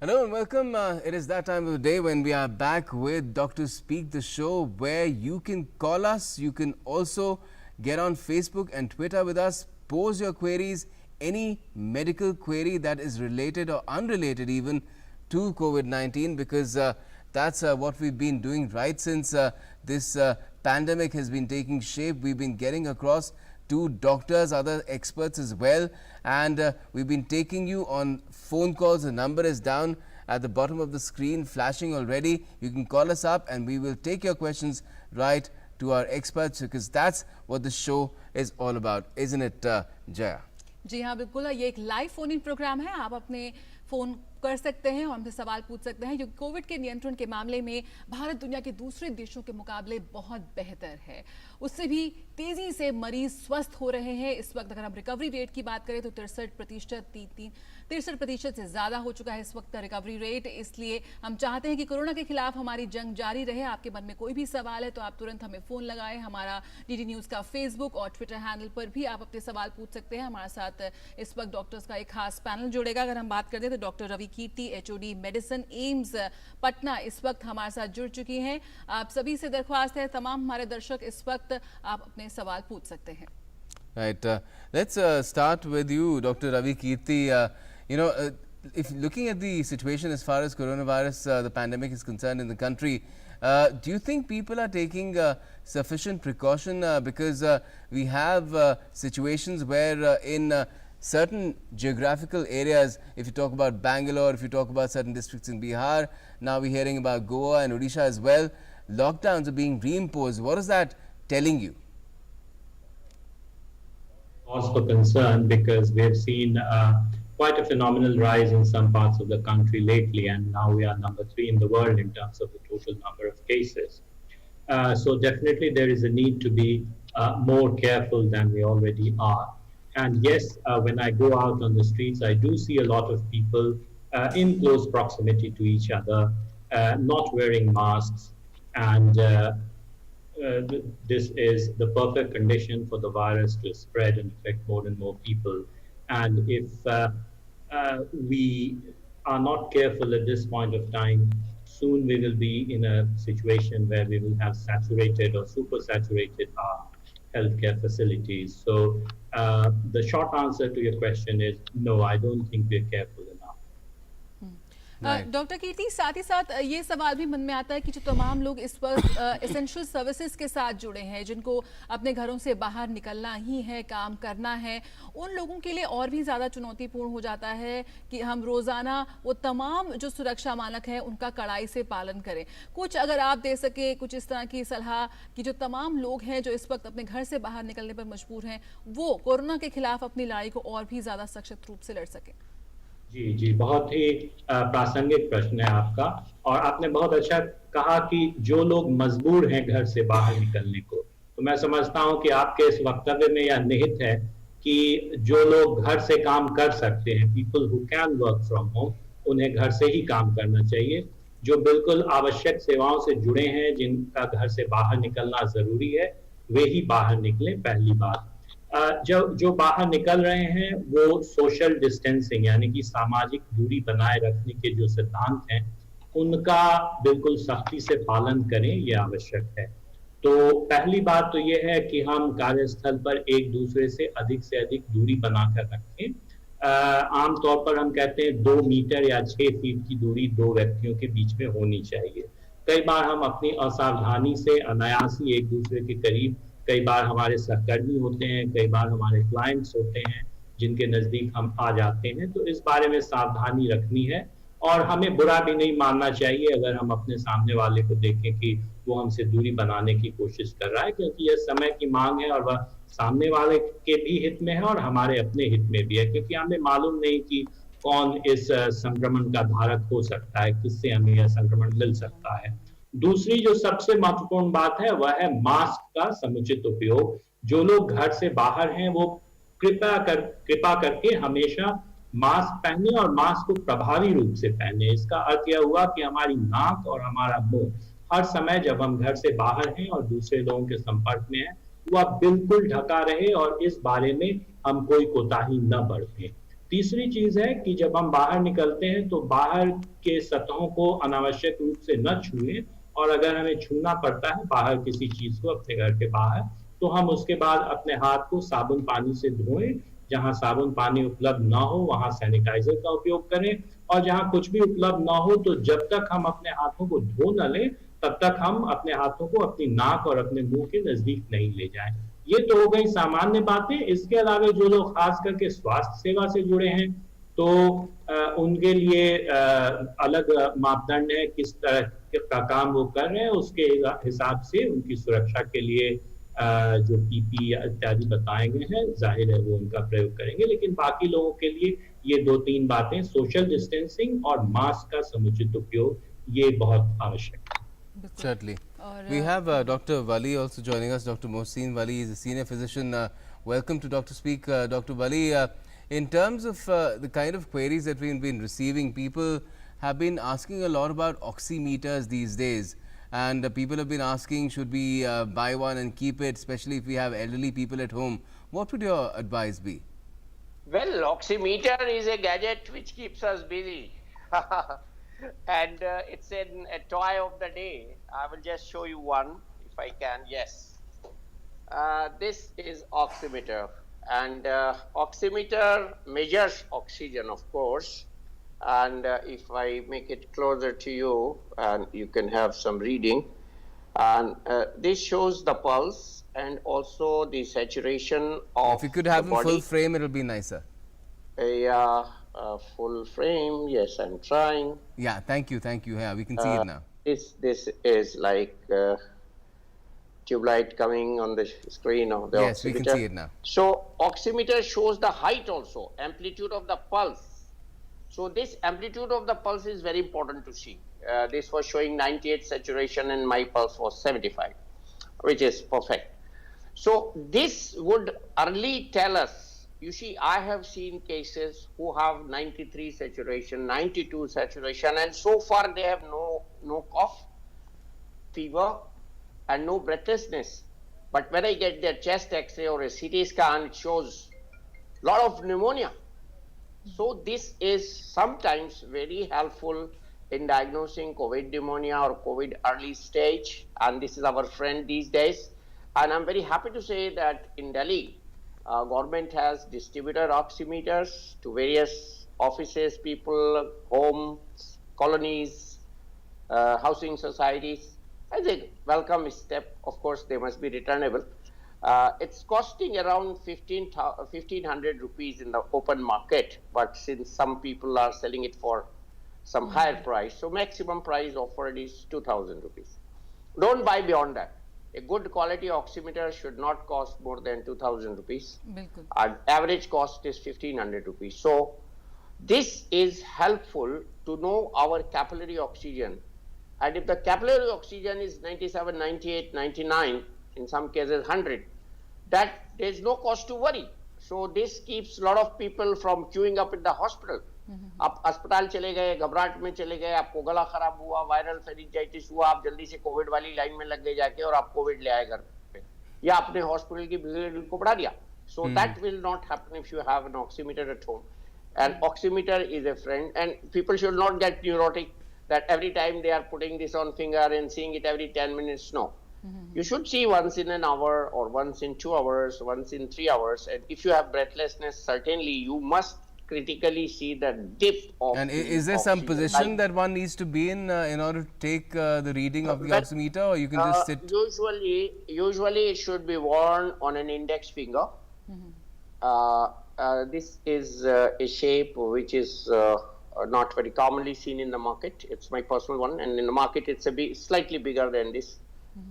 Hello and welcome. It is that time of the day when we are back with Dr. Speak, the show where you can call us. You can also get on Facebook and Twitter with us, pose your queries, any medical query that is related or unrelated even to COVID-19, because that's what we've been doing right since this pandemic has been taking shape. We've been getting across to doctors, other experts as well, and we've been taking you on phone calls. The number is down at the bottom of the screen, flashing already. You can call us up and we will take your questions right to our experts, because that's what the show is all about, isn't it, Jaya? जी हाँ बिल्कुल, ये एक live phone in programme है। आप अपने phone कर सकते हैं और हमसे सवाल पूछ सकते हैं, क्योंकि कोविड के नियंत्रण के मामले में भारत दुनिया के दूसरे देशों के मुकाबले बहुत बेहतर है। उससे भी तेजी से मरीज स्वस्थ हो रहे हैं। इस वक्त अगर हम रिकवरी रेट की बात करें तो 63% से ज्यादा हो चुका है इस वक्त का रिकवरी रेट। इसलिए हम चाहते हैं कि कोरोना के खिलाफ हमारी जंग जारी रहे। आपके मन में कोई भी सवाल है तो आप तुरंत हमें फोन लगाएं। हमारा डीडी न्यूज का फेसबुक और ट्विटर हैंडल पर भी आप अपने सवाल पूछ सकते हैं। हमारे साथ इस वक्त डॉक्टर्स का एक खास पैनल जुड़ेगा। अगर हम बात करते हैं तो डॉक्टर रवि कीर्ति, एचओडी मेडिसिन, एम्स पटना, इस वक्त हमारे साथ जुड़ चुकी हैं। आप सभी से दरख्वास्त है, तमाम हमारे दर्शक इस वक्त आप अपने सवाल पूछ सकते हैं। Right. Let's start with you, Dr. Ravi Kirti. If looking at the situation as far as coronavirus, the pandemic is concerned in the country, do you think people are taking sufficient precaution? Because we have situations where in certain geographical areas, if you talk about Bangalore, if you talk about certain districts in Bihar, now we're hearing about Goa and Odisha as well, lockdowns are being reimposed. What is that telling you? Cause for concern, because we have seen quite a phenomenal rise in some parts of the country lately, and now we are number 3 in the world in terms of the total number of cases. So definitely there is a need to be more careful than we already are. And yes, when I go out on the streets, I do see a lot of people in close proximity to each other, not wearing masks, and this is the perfect condition for the virus to spread and affect more and more people. And if we are not careful at this point of time, soon we will be in a situation where we will have saturated or super saturated our healthcare facilities. So the short answer to your question is no, I don't think we're careful enough. Doctor Kirti, साथ ही साथ ये सवाल भी मन में आता है कि जो तमाम लोग इस वक्त एसेंशियल सर्विसेज के साथ जुड़े हैं, जिनको अपने घरों से बाहर निकलना ही है, काम करना है, उन लोगों के लिए और भी ज़्यादा चुनौतीपूर्ण हो जाता है कि हम रोज़ाना वो तमाम जो सुरक्षा मानक है उनका कड़ाई से पालन करें। कुछ अगर आप दे सके कुछ इस तरह की सलाह कि जो तमाम लोग हैं जो इस वक्त अपने घर से बाहर निकलने पर मजबूर हैं, वो कोरोना के खिलाफ अपनी लड़ाई को और भी ज़्यादा सशक्त रूप से लड़ सकें। जी जी, बहुत ही प्रासंगिक प्रश्न है आपका, और आपने बहुत अच्छा कहा कि जो लोग मजबूर हैं घर से बाहर निकलने को, तो मैं समझता हूं कि आपके इस वक्तव्य में यह निहित है कि जो लोग घर से काम कर सकते हैं, people who can work from home, उन्हें घर से ही काम करना चाहिए। जो बिल्कुल आवश्यक सेवाओं से जुड़े हैं, जिनका घर से बाहर निकलना जरूरी है, वे ही बाहर निकलें, पहली बात। जो बाहर निकल रहे हैं वो सोशल डिस्टेंसिंग यानी कि सामाजिक दूरी बनाए रखने के जो सिद्धांत हैं उनका बिल्कुल सख्ती से पालन करें, ये आवश्यक है। तो पहली बात तो ये है कि हम कार्यस्थल पर एक दूसरे से अधिक दूरी बनाकर रखें। आमतौर पर हम कहते हैं 2 मीटर या 6 फीट की दूरी 2 व्यक्तियों के बीच में होनी चाहिए। कई बार हम अपनी असावधानी से अनायास ही एक दूसरे के करीब, कई बार हमारे सहकर्मी होते हैं, कई बार हमारे क्लाइंट्स होते हैं जिनके नजदीक हम आ जाते हैं, तो इस बारे में सावधानी रखनी है। और हमें बुरा भी नहीं मानना चाहिए अगर हम अपने सामने वाले को देखें कि वो हमसे दूरी बनाने की कोशिश कर रहा है, क्योंकि यह समय की मांग है और वह सामने वाले के भी हित में है और हमारे अपने हित में भी है, क्योंकि हमें मालूम नहीं कि कौन इस संक्रमण का धारक हो सकता है, किससे हमें यह संक्रमण मिल सकता है। दूसरी जो सबसे महत्वपूर्ण बात है वह है मास्क का समुचित उपयोग। जो लोग घर से बाहर हैं वो कृपा करके हमेशा मास्क पहने और मास्क को प्रभावी रूप से पहने। इसका अर्थ यह हुआ कि हमारी नाक और हमारा मुंह हर समय जब हम घर से बाहर हैं और दूसरे लोगों के संपर्क में हैं, वह बिल्कुल ढका रहे और इस बारे में हम कोई कोताही न बरतें। तीसरी चीज है कि जब हम बाहर निकलते हैं तो बाहर के सतहों को अनावश्यक रूप से न छुएं, और अगर हमें छूना पड़ता है बाहर किसी चीज को अपने घर के बाहर, तो हम उसके बाद अपने हाथ को साबुन पानी से धोएं। जहां साबुन पानी उपलब्ध ना हो वहां सैनिटाइजर का उपयोग करें, और जहां कुछ भी उपलब्ध ना हो तो जब तक हम अपने हाथों को धो न लें तब तक हम अपने हाथों को अपनी नाक और अपने मुंह के नजदीक नहीं ले जाएं। ये तो हो गई सामान्य बातें। इसके अलावा जो लोग खास करके स्वास्थ्य सेवा से जुड़े हैं तो उनके लिए अलग मापदंड है, किस तरह का काम वो कर रहे हैं उसके हिसाब से उनकी सुरक्षा के लिए जो पीपी इत्यादि बताए गए हैं जाहिर है वो उनका प्रयोग करेंगे। लेकिन बाकी लोगों के लिए ये 2-3 बातें, सोशल डिस्टेंसिंग और मास्क का समुचित उपयोग, ये बहुत आवश्यक है। Certainly. We have Dr. Wali also joining us. Dr. Mohsin Wali is a senior physician. Welcome to Dr. Speak. Dr. Wali, in terms of the kind of queries that we've been receiving, people have been asking a lot about oximeters these days. And people have been asking, should we buy one and keep it, especially if we have elderly people at home. What would your advice be? Well, oximeter is a gadget which keeps us busy. And it's a toy of the day. I will just show you one if I can. Yes. This is oximeter, and oximeter measures oxygen, of course. And if I make it closer to you, and you can have some reading, and this shows the pulse and also the saturation of If you could have the in body. full frame, it will be nicer. Full frame. Yes, I'm trying. Yeah, thank you, thank you. Yeah, we can see it now. This is like tube light coming on the screen of the Yes, oximeter. we can see it now. So oximeter shows the height also, amplitude of the pulse. So this amplitude of the pulse is very important to see. This was showing 98 saturation and my pulse was 75, which is perfect. So this would early tell us, you see, I have seen cases who have 93 saturation, 92 saturation, and so far they have no cough, fever, and no breathlessness. But when I get their chest X-ray or a CT scan, it shows a lot of pneumonia. So this is sometimes very helpful in diagnosing COVID pneumonia or COVID early stage, and this is our friend these days. And I'm very happy to say that in Delhi, government has distributed oximeters to various offices, people, homes, colonies, housing societies. As a welcome step. Of course, they must be returnable. It's costing around 1,500 rupees in the open market, but since some people are selling it for some higher price, so maximum price offered is 2,000 rupees. Don't buy beyond that. A good quality oximeter should not cost more than 2,000 rupees. बिल्कुल Our average cost is 1,500 rupees. So this is helpful to know our capillary oxygen. And if the capillary oxygen is 97, 98, 99, in some cases 100, that there is no cause to worry. So this keeps a lot of people from queuing up in the hospital. आप अस्पताल चले गए, घबराहट में चले गए, आपको गला खराब हुआ, वायरल फेरिंजाइटिस हुआ, आप जल्दी से कोविड वाली लाइन में लग गए जाके और आप कोविड ले आए घर पे, या आपने हॉस्पिटल की भीड़ को बढ़ा दिया. So that will not happen if you have an oximeter at home. And oximeter is a friend, and people should not get neurotic that every time they are putting this on finger and seeing it every 10 minutes. No. You should see once in an hour or once in 2 hours, once in 3 hours. And if you have breathlessness, certainly you must critically see the dip of. And the is there some oxygen. position Like, that one needs to be in order to take the reading of the oximeter, or you can just sit? Usually it should be worn on an index finger. This is a shape which is not very commonly seen in the market. It's my personal one, and in the market it's slightly bigger than this.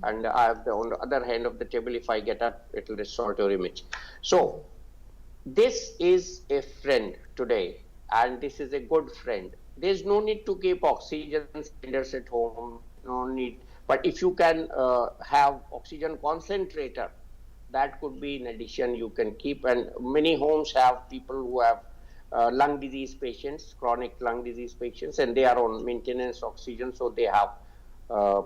And I have on the other hand of the table, if I get up, it will distort your image. So this is a friend today, and this is a good friend. There's no need to keep oxygen cylinders at home, no need. But if you can have oxygen concentrator, that could be in addition you can keep. And many homes have people who have lung disease patients, chronic lung disease patients, and they are on maintenance oxygen, so they have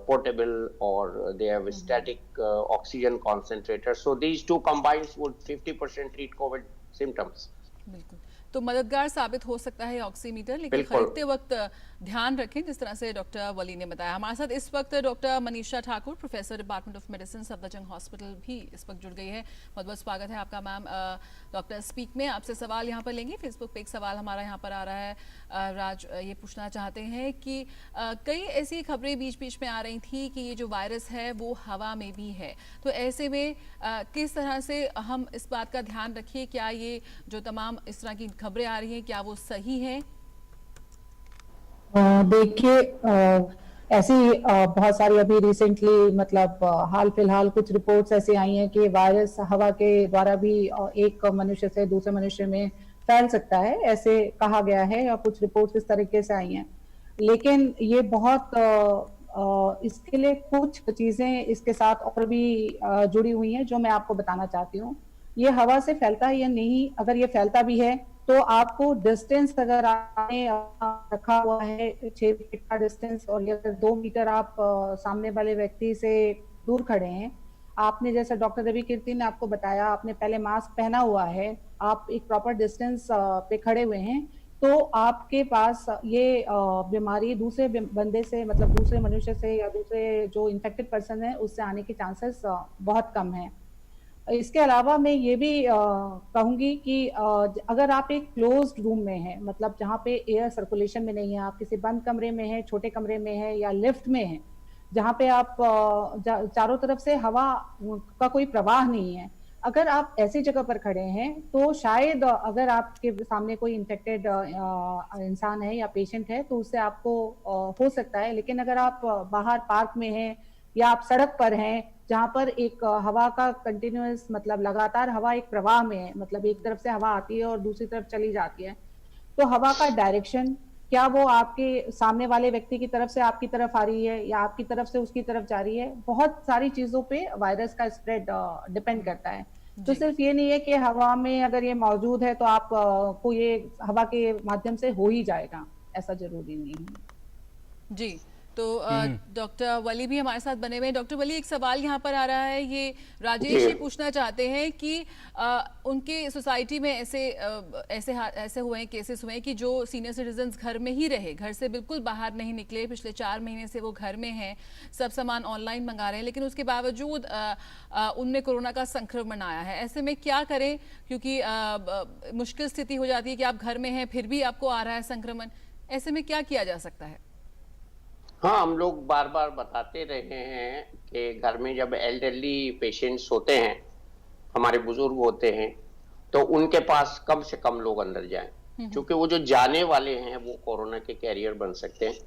portable or they have a static oxygen concentrator. So these two combined would 50% treat COVID symptoms. बिल्कुल तो मददगार साबित हो सकता है oximeter, लेकिन बिल्कुल। खरीदते वक्त ध्यान रखें, जिस तरह से डॉक्टर वली ने बताया। हमारे साथ इस वक्त doctor Manisha Thakur, professor department of medicine, Safdarjung hospital भी इस वक्त जुड़ गई है। बहुत बहुत स्वागत है आपका मैम डॉक्टर स्पीक में। आपसे सवाल यहाँ पर लेंगे। फेसबुक पे एक सवाल हमारा यहाँ पर आ रहा है। राज ये पूछना चाहते हैं कि कई ऐसी खबरें बीच बीच में आ रही थी कि ये जो वायरस है वो हवा में भी है, तो ऐसे में किस तरह से हम इस बात का ध्यान रखिए? क्या ये जो तमाम इस तरह की खबरें आ रही हैं, क्या वो सही है? देखिए, ऐसी बहुत सारी अभी रिसेंटली मतलब हाल फिलहाल कुछ रिपोर्ट्स ऐसी आई हैं कि वायरस हवा के द्वारा भी एक मनुष्य से दूसरे मनुष्य में फैल सकता है, ऐसे कहा गया है, या कुछ रिपोर्ट्स इस तरीके से आई हैं। लेकिन ये बहुत इसके लिए कुछ चीजें इसके साथ और भी जुड़ी हुई हैं जो मैं आपको बताना चाहती हूँ। ये हवा से फैलता है या नहीं, अगर ये फैलता भी है तो आपको डिस्टेंस अगर आपने रखा हुआ है 6 फीट का डिस्टेंस, और अगर 2 मीटर आप सामने वाले व्यक्ति से दूर खड़े हैं, आपने जैसा डॉक्टर रवि कीर्ति ने आपको बताया, आपने पहले मास्क पहना हुआ है, आप एक प्रॉपर डिस्टेंस पे खड़े हुए हैं, तो आपके पास ये बीमारी दूसरे बंदे से, मतलब दूसरे मनुष्य से या दूसरे जो इन्फेक्टेड पर्सन है उससे आने के चांसेस बहुत कम है। इसके अलावा मैं ये भी कहूंगी कि अगर आप एक क्लोज्ड रूम में हैं, मतलब जहाँ पे एयर सर्कुलेशन में नहीं है, आप किसी बंद कमरे में हैं, छोटे कमरे में हैं या लिफ्ट में हैं, जहाँ पे आप चारों तरफ से हवा का कोई प्रवाह नहीं है, अगर आप ऐसी जगह पर खड़े हैं तो शायद अगर आपके सामने कोई इन्फेक्टेड इंसान है या पेशेंट है तो उससे आपको हो सकता है। लेकिन अगर आप बाहर पार्क में हैं या आप सड़क पर हैं जहां पर एक हवा का कंटिन्यूअस, मतलब लगातार हवा एक प्रवाह में है, मतलब एक तरफ से हवा आती है और दूसरी तरफ चली जाती है, तो हवा का डायरेक्शन, क्या वो आपके सामने वाले व्यक्ति की तरफ से आपकी तरफ आ रही है या आपकी तरफ से उसकी तरफ जा रही है, बहुत सारी चीजों पे वायरस का स्प्रेड डिपेंड करता है। तो सिर्फ ये नहीं है कि हवा में अगर ये मौजूद है तो आप को ये हवा के माध्यम से हो ही जाएगा, ऐसा जरूरी नहीं है। जी, तो डॉक्टर वली भी हमारे साथ बने हुए हैं। डॉक्टर वली, एक सवाल यहाँ पर आ रहा है, ये राजेश ये पूछना चाहते हैं कि उनके सोसाइटी में ऐसे हुए हैं, केसेस हुए हैं कि जो सीनियर सिटीजन्स घर में ही रहे, घर से बिल्कुल बाहर नहीं निकले, पिछले 4 महीने से वो घर में हैं, सब सामान ऑनलाइन मंगा रहे हैं, लेकिन उसके बावजूद उनमें कोरोना का संक्रमण आया है। ऐसे में क्या करें, क्योंकि मुश्किल स्थिति हो जाती है कि आप घर में हैं फिर भी आपको आ रहा है संक्रमण, ऐसे में क्या किया जा सकता है? हाँ, हम लोग बार बार बताते रहे हैं कि घर में जब एल्डरली पेशेंट्स होते हैं, हमारे बुजुर्ग होते हैं, तो उनके पास कम से कम लोग अंदर जाएं, क्योंकि वो जो जाने वाले हैं वो कोरोना के कैरियर बन सकते हैं,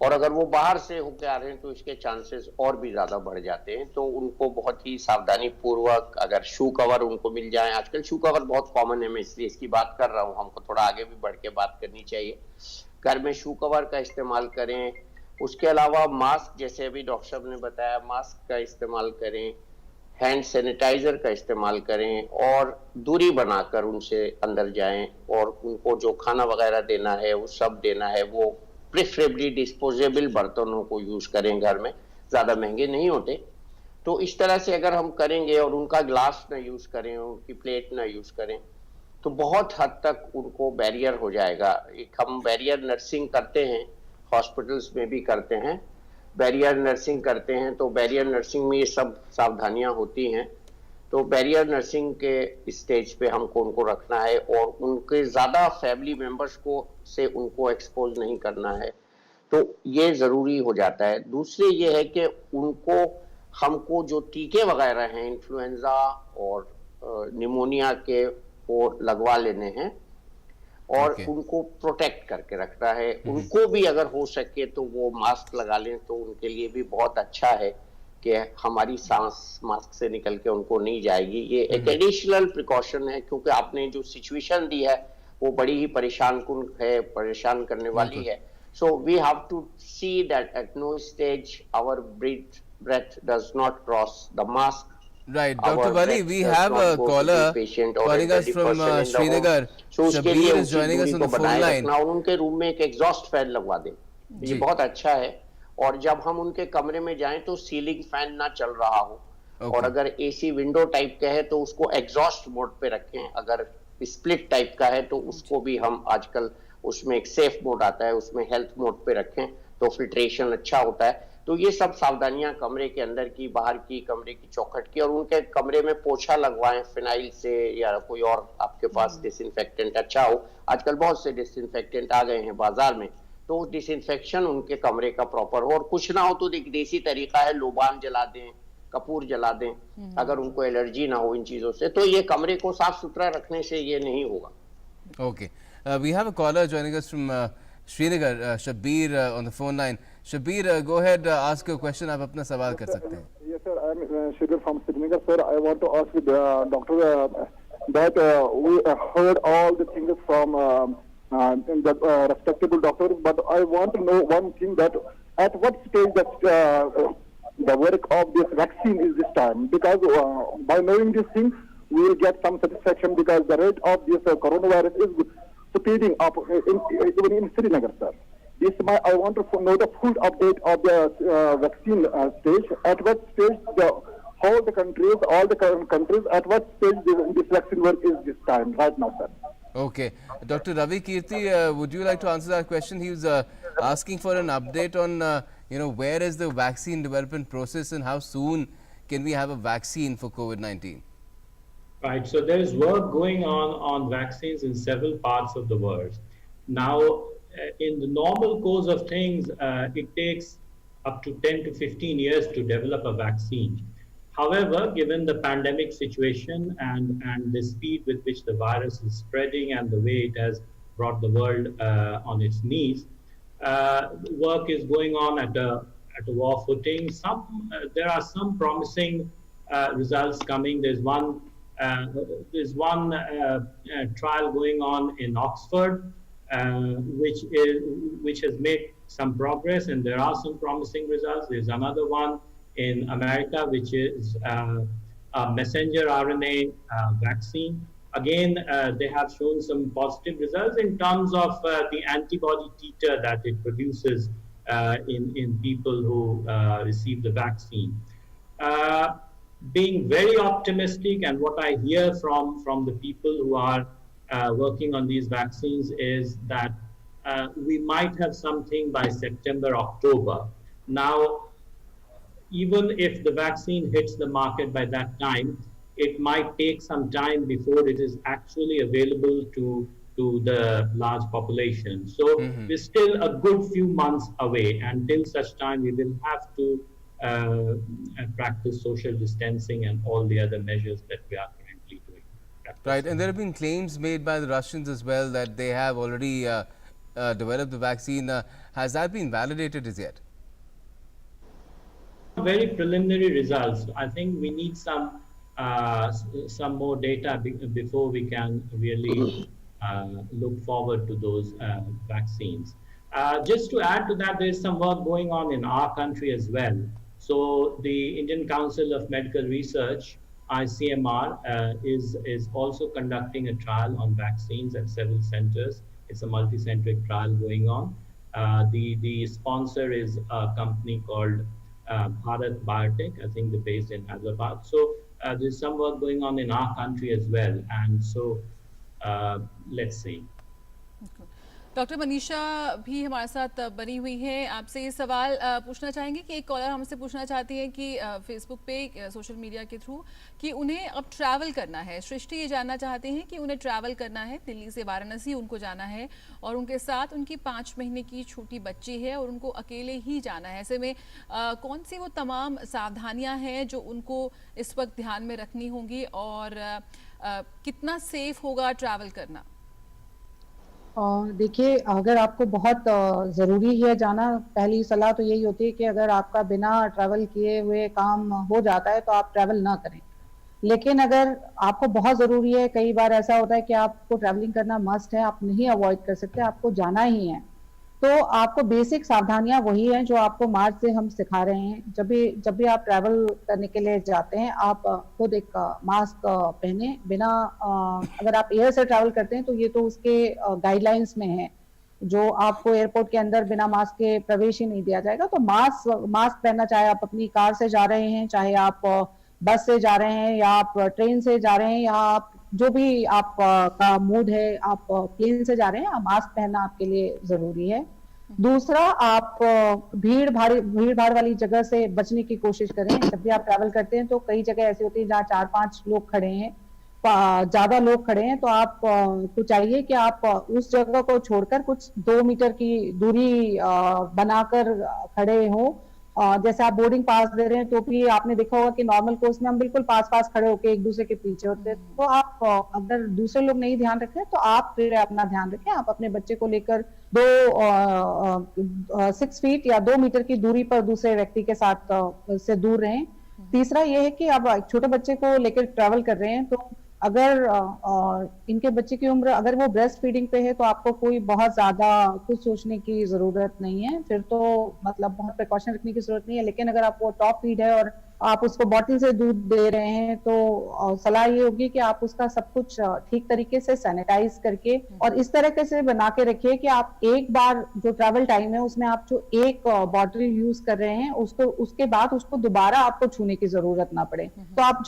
और अगर वो बाहर से होकर आ रहे हैं तो इसके चांसेस और भी ज्यादा बढ़ जाते हैं। तो उनको बहुत ही सावधानी पूर्वक, अगर शू कवर उनको मिल जाए, आजकल शू कवर बहुत कॉमन है, मैं इसलिए इसकी बात कर रहा हूँ, हमको थोड़ा आगे भी बढ़ के बात करनी चाहिए। घर में शू कवर का इस्तेमाल करें। उसके अलावा मास्क, जैसे अभी डॉक्टर साहब ने बताया, मास्क का इस्तेमाल करें, हैंड सैनिटाइजर का इस्तेमाल करें, और दूरी बनाकर उनसे अंदर जाएं, और उनको जो खाना वगैरह देना है वो सब देना है, वो प्रेफरेबली डिस्पोजेबल बर्तनों को यूज करें, घर में ज्यादा महंगे नहीं होते। तो इस तरह से अगर हम करेंगे, और उनका ग्लास ना यूज करें, उनकी प्लेट ना यूज करें, तो बहुत हद तक उनको बैरियर हो जाएगा। एक हम बैरियर नर्सिंग करते हैं, हॉस्पिटल्स में भी करते हैं, बैरियर नर्सिंग करते हैं, तो बैरियर नर्सिंग में ये सब सावधानियां होती हैं। तो बैरियर नर्सिंग के स्टेज पे हमको उनको रखना है, और उनके ज्यादा फैमिली मेंबर्स को से उनको एक्सपोज नहीं करना है, तो ये जरूरी हो जाता है। दूसरे ये है कि उनको, हमको जो टीके वगैरह हैं इन्फ्लुएंजा और निमोनिया के, वो लगवा लेने हैं, और उनको प्रोटेक्ट करके रखना है। उनको भी अगर हो सके तो वो मास्क लगा लें, तो उनके लिए भी बहुत अच्छा है कि हमारी सांस मास्क से निकल के उनको नहीं जाएगी। ये एक एडिशनल प्रिकॉशन है, क्योंकि आपने जो सिचुएशन दी है वो बड़ी ही परेशान करने वाली है। So we have to see that at no stage our breath does not cross the mask. Right, Dr. Wali, we have a caller calling us from Srinagar. Shabir is joining us on the phone line. उनके room में एक exhaust fan लगवा दें, ये बहुत अच्छा है। और जब हम उनके कमरे में जाएं तो सीलिंग फैन ना चल रहा हो, और अगर एसी विंडो टाइप का है तो उसको एग्जॉस्ट मोड पे रखें। अगर स्प्लिट टाइप का है, तो उसको भी हम आजकल उसमें एक सेफ मोड आता है, उसमें हेल्थ मोड पे रखें तो फिल्ट्रेशन अच्छा होता है। तो ये सब सावधानियां कमरे के अंदर की, बाहर की, कमरे की चौखट की, और उनके कमरे में पोछा लगवाएं फिनाइल से या कोई और आपके पास डिसइंफेक्टेंट अच्छा हो। आजकल बहुत से डिसइंफेक्टेंट आ गए हैं बाजार में, तो डिसइंफेक्शन उनके कमरे का प्रॉपर हो। और कुछ ना हो तो एक देसी तरीका है, लोबान जला दें, कपूर जला दें, अगर उनको एलर्जी ना हो इन चीजों से, तो ये कमरे को साफ सुथरा रखने से ये नहीं होगा। Okay. We have a caller joining us from Srinagar, Shabbir on the phone line. Shabbir, go ahead, ask your question. आप अपना सवाल कर सकते हैं. Yes, sir. I'm Sridhar from Srinagar. Sir, I want to ask the doctor that we heard all the things from the respectable doctors, but I want to know one thing, that at what stage that the work of this vaccine is this time? Because by knowing these things, we will get some satisfaction, because the rate of this coronavirus is speeding up even in Srinagar, sir. I want to know the full update of the vaccine stage. At what stage all the countries, at what stage this vaccine work is this time, right now, sir? Okay. Dr. Ravi Kirti, would you like to answer that question? He was asking for an update on, where is the vaccine development process and how soon can we have a vaccine for COVID-19? Right, so there is work going on vaccines in several parts of the world. Now, in the normal course of things, it takes up to 10 to 15 years to develop a vaccine. However, given the pandemic situation and the speed with which the virus is spreading and the way it has brought the world on its knees, work is going on at a war footing. There are some promising results coming. There's one trial going on in Oxford, which has made some progress, and there are some promising results. There's another one in America, which is a messenger RNA vaccine. Again, they have shown some positive results in terms of the antibody titer that it produces in people who receive the vaccine. Being very optimistic, and what I hear from the people who are working on these vaccines is that we might have something by September, October. Now, even if the vaccine hits the market by that time, it might take some time before it is actually available to the large population. So we're still a good few months away. Until such time, we will have to practice social distancing and all the other measures that we are currently doing. Right, and there have been claims made by the Russians as well that they have already developed the vaccine. Has that been validated as yet? Very preliminary results. I think we need some more data before we can really look forward to those vaccines. Just to add to that, there is some work going on in our country as well. So the Indian Council of Medical Research, ICMR, is also conducting a trial on vaccines at several centers. It's a multi-centric trial going on. The sponsor is a company called Bharat Biotech. I think they're based in Hyderabad. So there's some work going on in our country as well. And so let's see. Doctor Manisha भी हमारे साथ बनी हुई है। आपसे ये सवाल पूछना चाहेंगे कि एक कॉलर हमसे पूछना चाहती है कि फेसबुक पे सोशल मीडिया के थ्रू कि उन्हें अब ट्रैवल करना है। सृष्टि ये जानना चाहते हैं कि उन्हें ट्रैवल करना है, दिल्ली से वाराणसी उनको जाना है और उनके साथ उनकी 5 महीने की छोटी बच्ची है और उनको अकेले ही जाना है। ऐसे में कौन सी वो तमाम सावधानियां हैं जो उनको इस वक्त ध्यान में रखनी होंगी और कितना सेफ होगा ट्रैवल करना? देखिए, अगर आपको बहुत ज़रूरी है जाना, पहली सलाह तो यही होती है कि अगर आपका बिना ट्रैवल किए हुए काम हो जाता है तो आप ट्रैवल ना करें। लेकिन अगर आपको बहुत ज़रूरी है, कई बार ऐसा होता है कि आपको ट्रैवलिंग करना मस्ट है, आप नहीं अवॉइड कर सकते, आपको जाना ही है, तो आपको बेसिक सावधानियां वही हैं जो आपको मार्च से हम सिखा रहे हैं। जब भी आप ट्रैवल करने के लिए जाते हैं, आप खुद एक मास्क पहने, बिना अगर आप एयर से ट्रैवल करते हैं तो ये तो उसके गाइडलाइंस में है, जो आपको एयरपोर्ट के अंदर बिना मास्क के प्रवेश ही नहीं दिया जाएगा। तो मास्क पहनना, चाहे आप अपनी कार से जा रहे हैं, चाहे आप बस से जा रहे हैं, या आप ट्रेन से जा रहे हैं, या आप जो भी आप का मूड है, आप प्लेन से जा रहे हैं, मास्क पहनना आपके लिए जरूरी है। दूसरा, आप भीड़ भाड़ वाली जगह से बचने की कोशिश करें। जब भी आप ट्रैवल करते हैं तो कई जगह ऐसी होती है जहाँ 4-5 लोग खड़े हैं, ज्यादा लोग खड़े हैं, तो आप को चाहिए कि आप उस जगह को छोड़कर कुछ 2 मीटर की दूरी बनाकर खड़े हो। जैसे आप बोर्डिंग पास दे रहे हैं तो भी आपने देखा होगा कि नॉर्मल कोर्स में हम बिल्कुल पास पास खड़े होकर एक दूसरे के पीछे होते हैं। तो आप अगर दूसरे लोग नहीं ध्यान रखें तो आप फिर अपना ध्यान रखें। आप अपने बच्चे को लेकर 6 फीट या 2 मीटर की दूरी पर दूसरे व्यक्ति के साथ से दूर रहें। तीसरा ये है कि अब छोटे बच्चे को लेकर ट्रैवल कर रहे हैं तो अगर इनके बच्चे की उम्र अगर वो ब्रेस्ट फीडिंग पे है तो आपको कोई बहुत ज्यादा कुछ सोचने की जरूरत नहीं है, फिर तो मतलब बहुत प्रिकॉशन रखने की जरूरत नहीं है। लेकिन अगर आप वो टॉप फीड है और आप उसको बॉटल से दूध दे रहे हैं तो सलाह ये होगी कि आप उसका सब कुछ ठीक तरीके से सैनिटाइज करके और इस तरह से बना के रखिए कि आप एक बार जो ट्रैवल टाइम है उसमें आप जो एक बॉटल यूज कर रहे हैं उसको उसके बाद उसको दोबारा आपको छूने की जरूरत ना पड़े। तो आप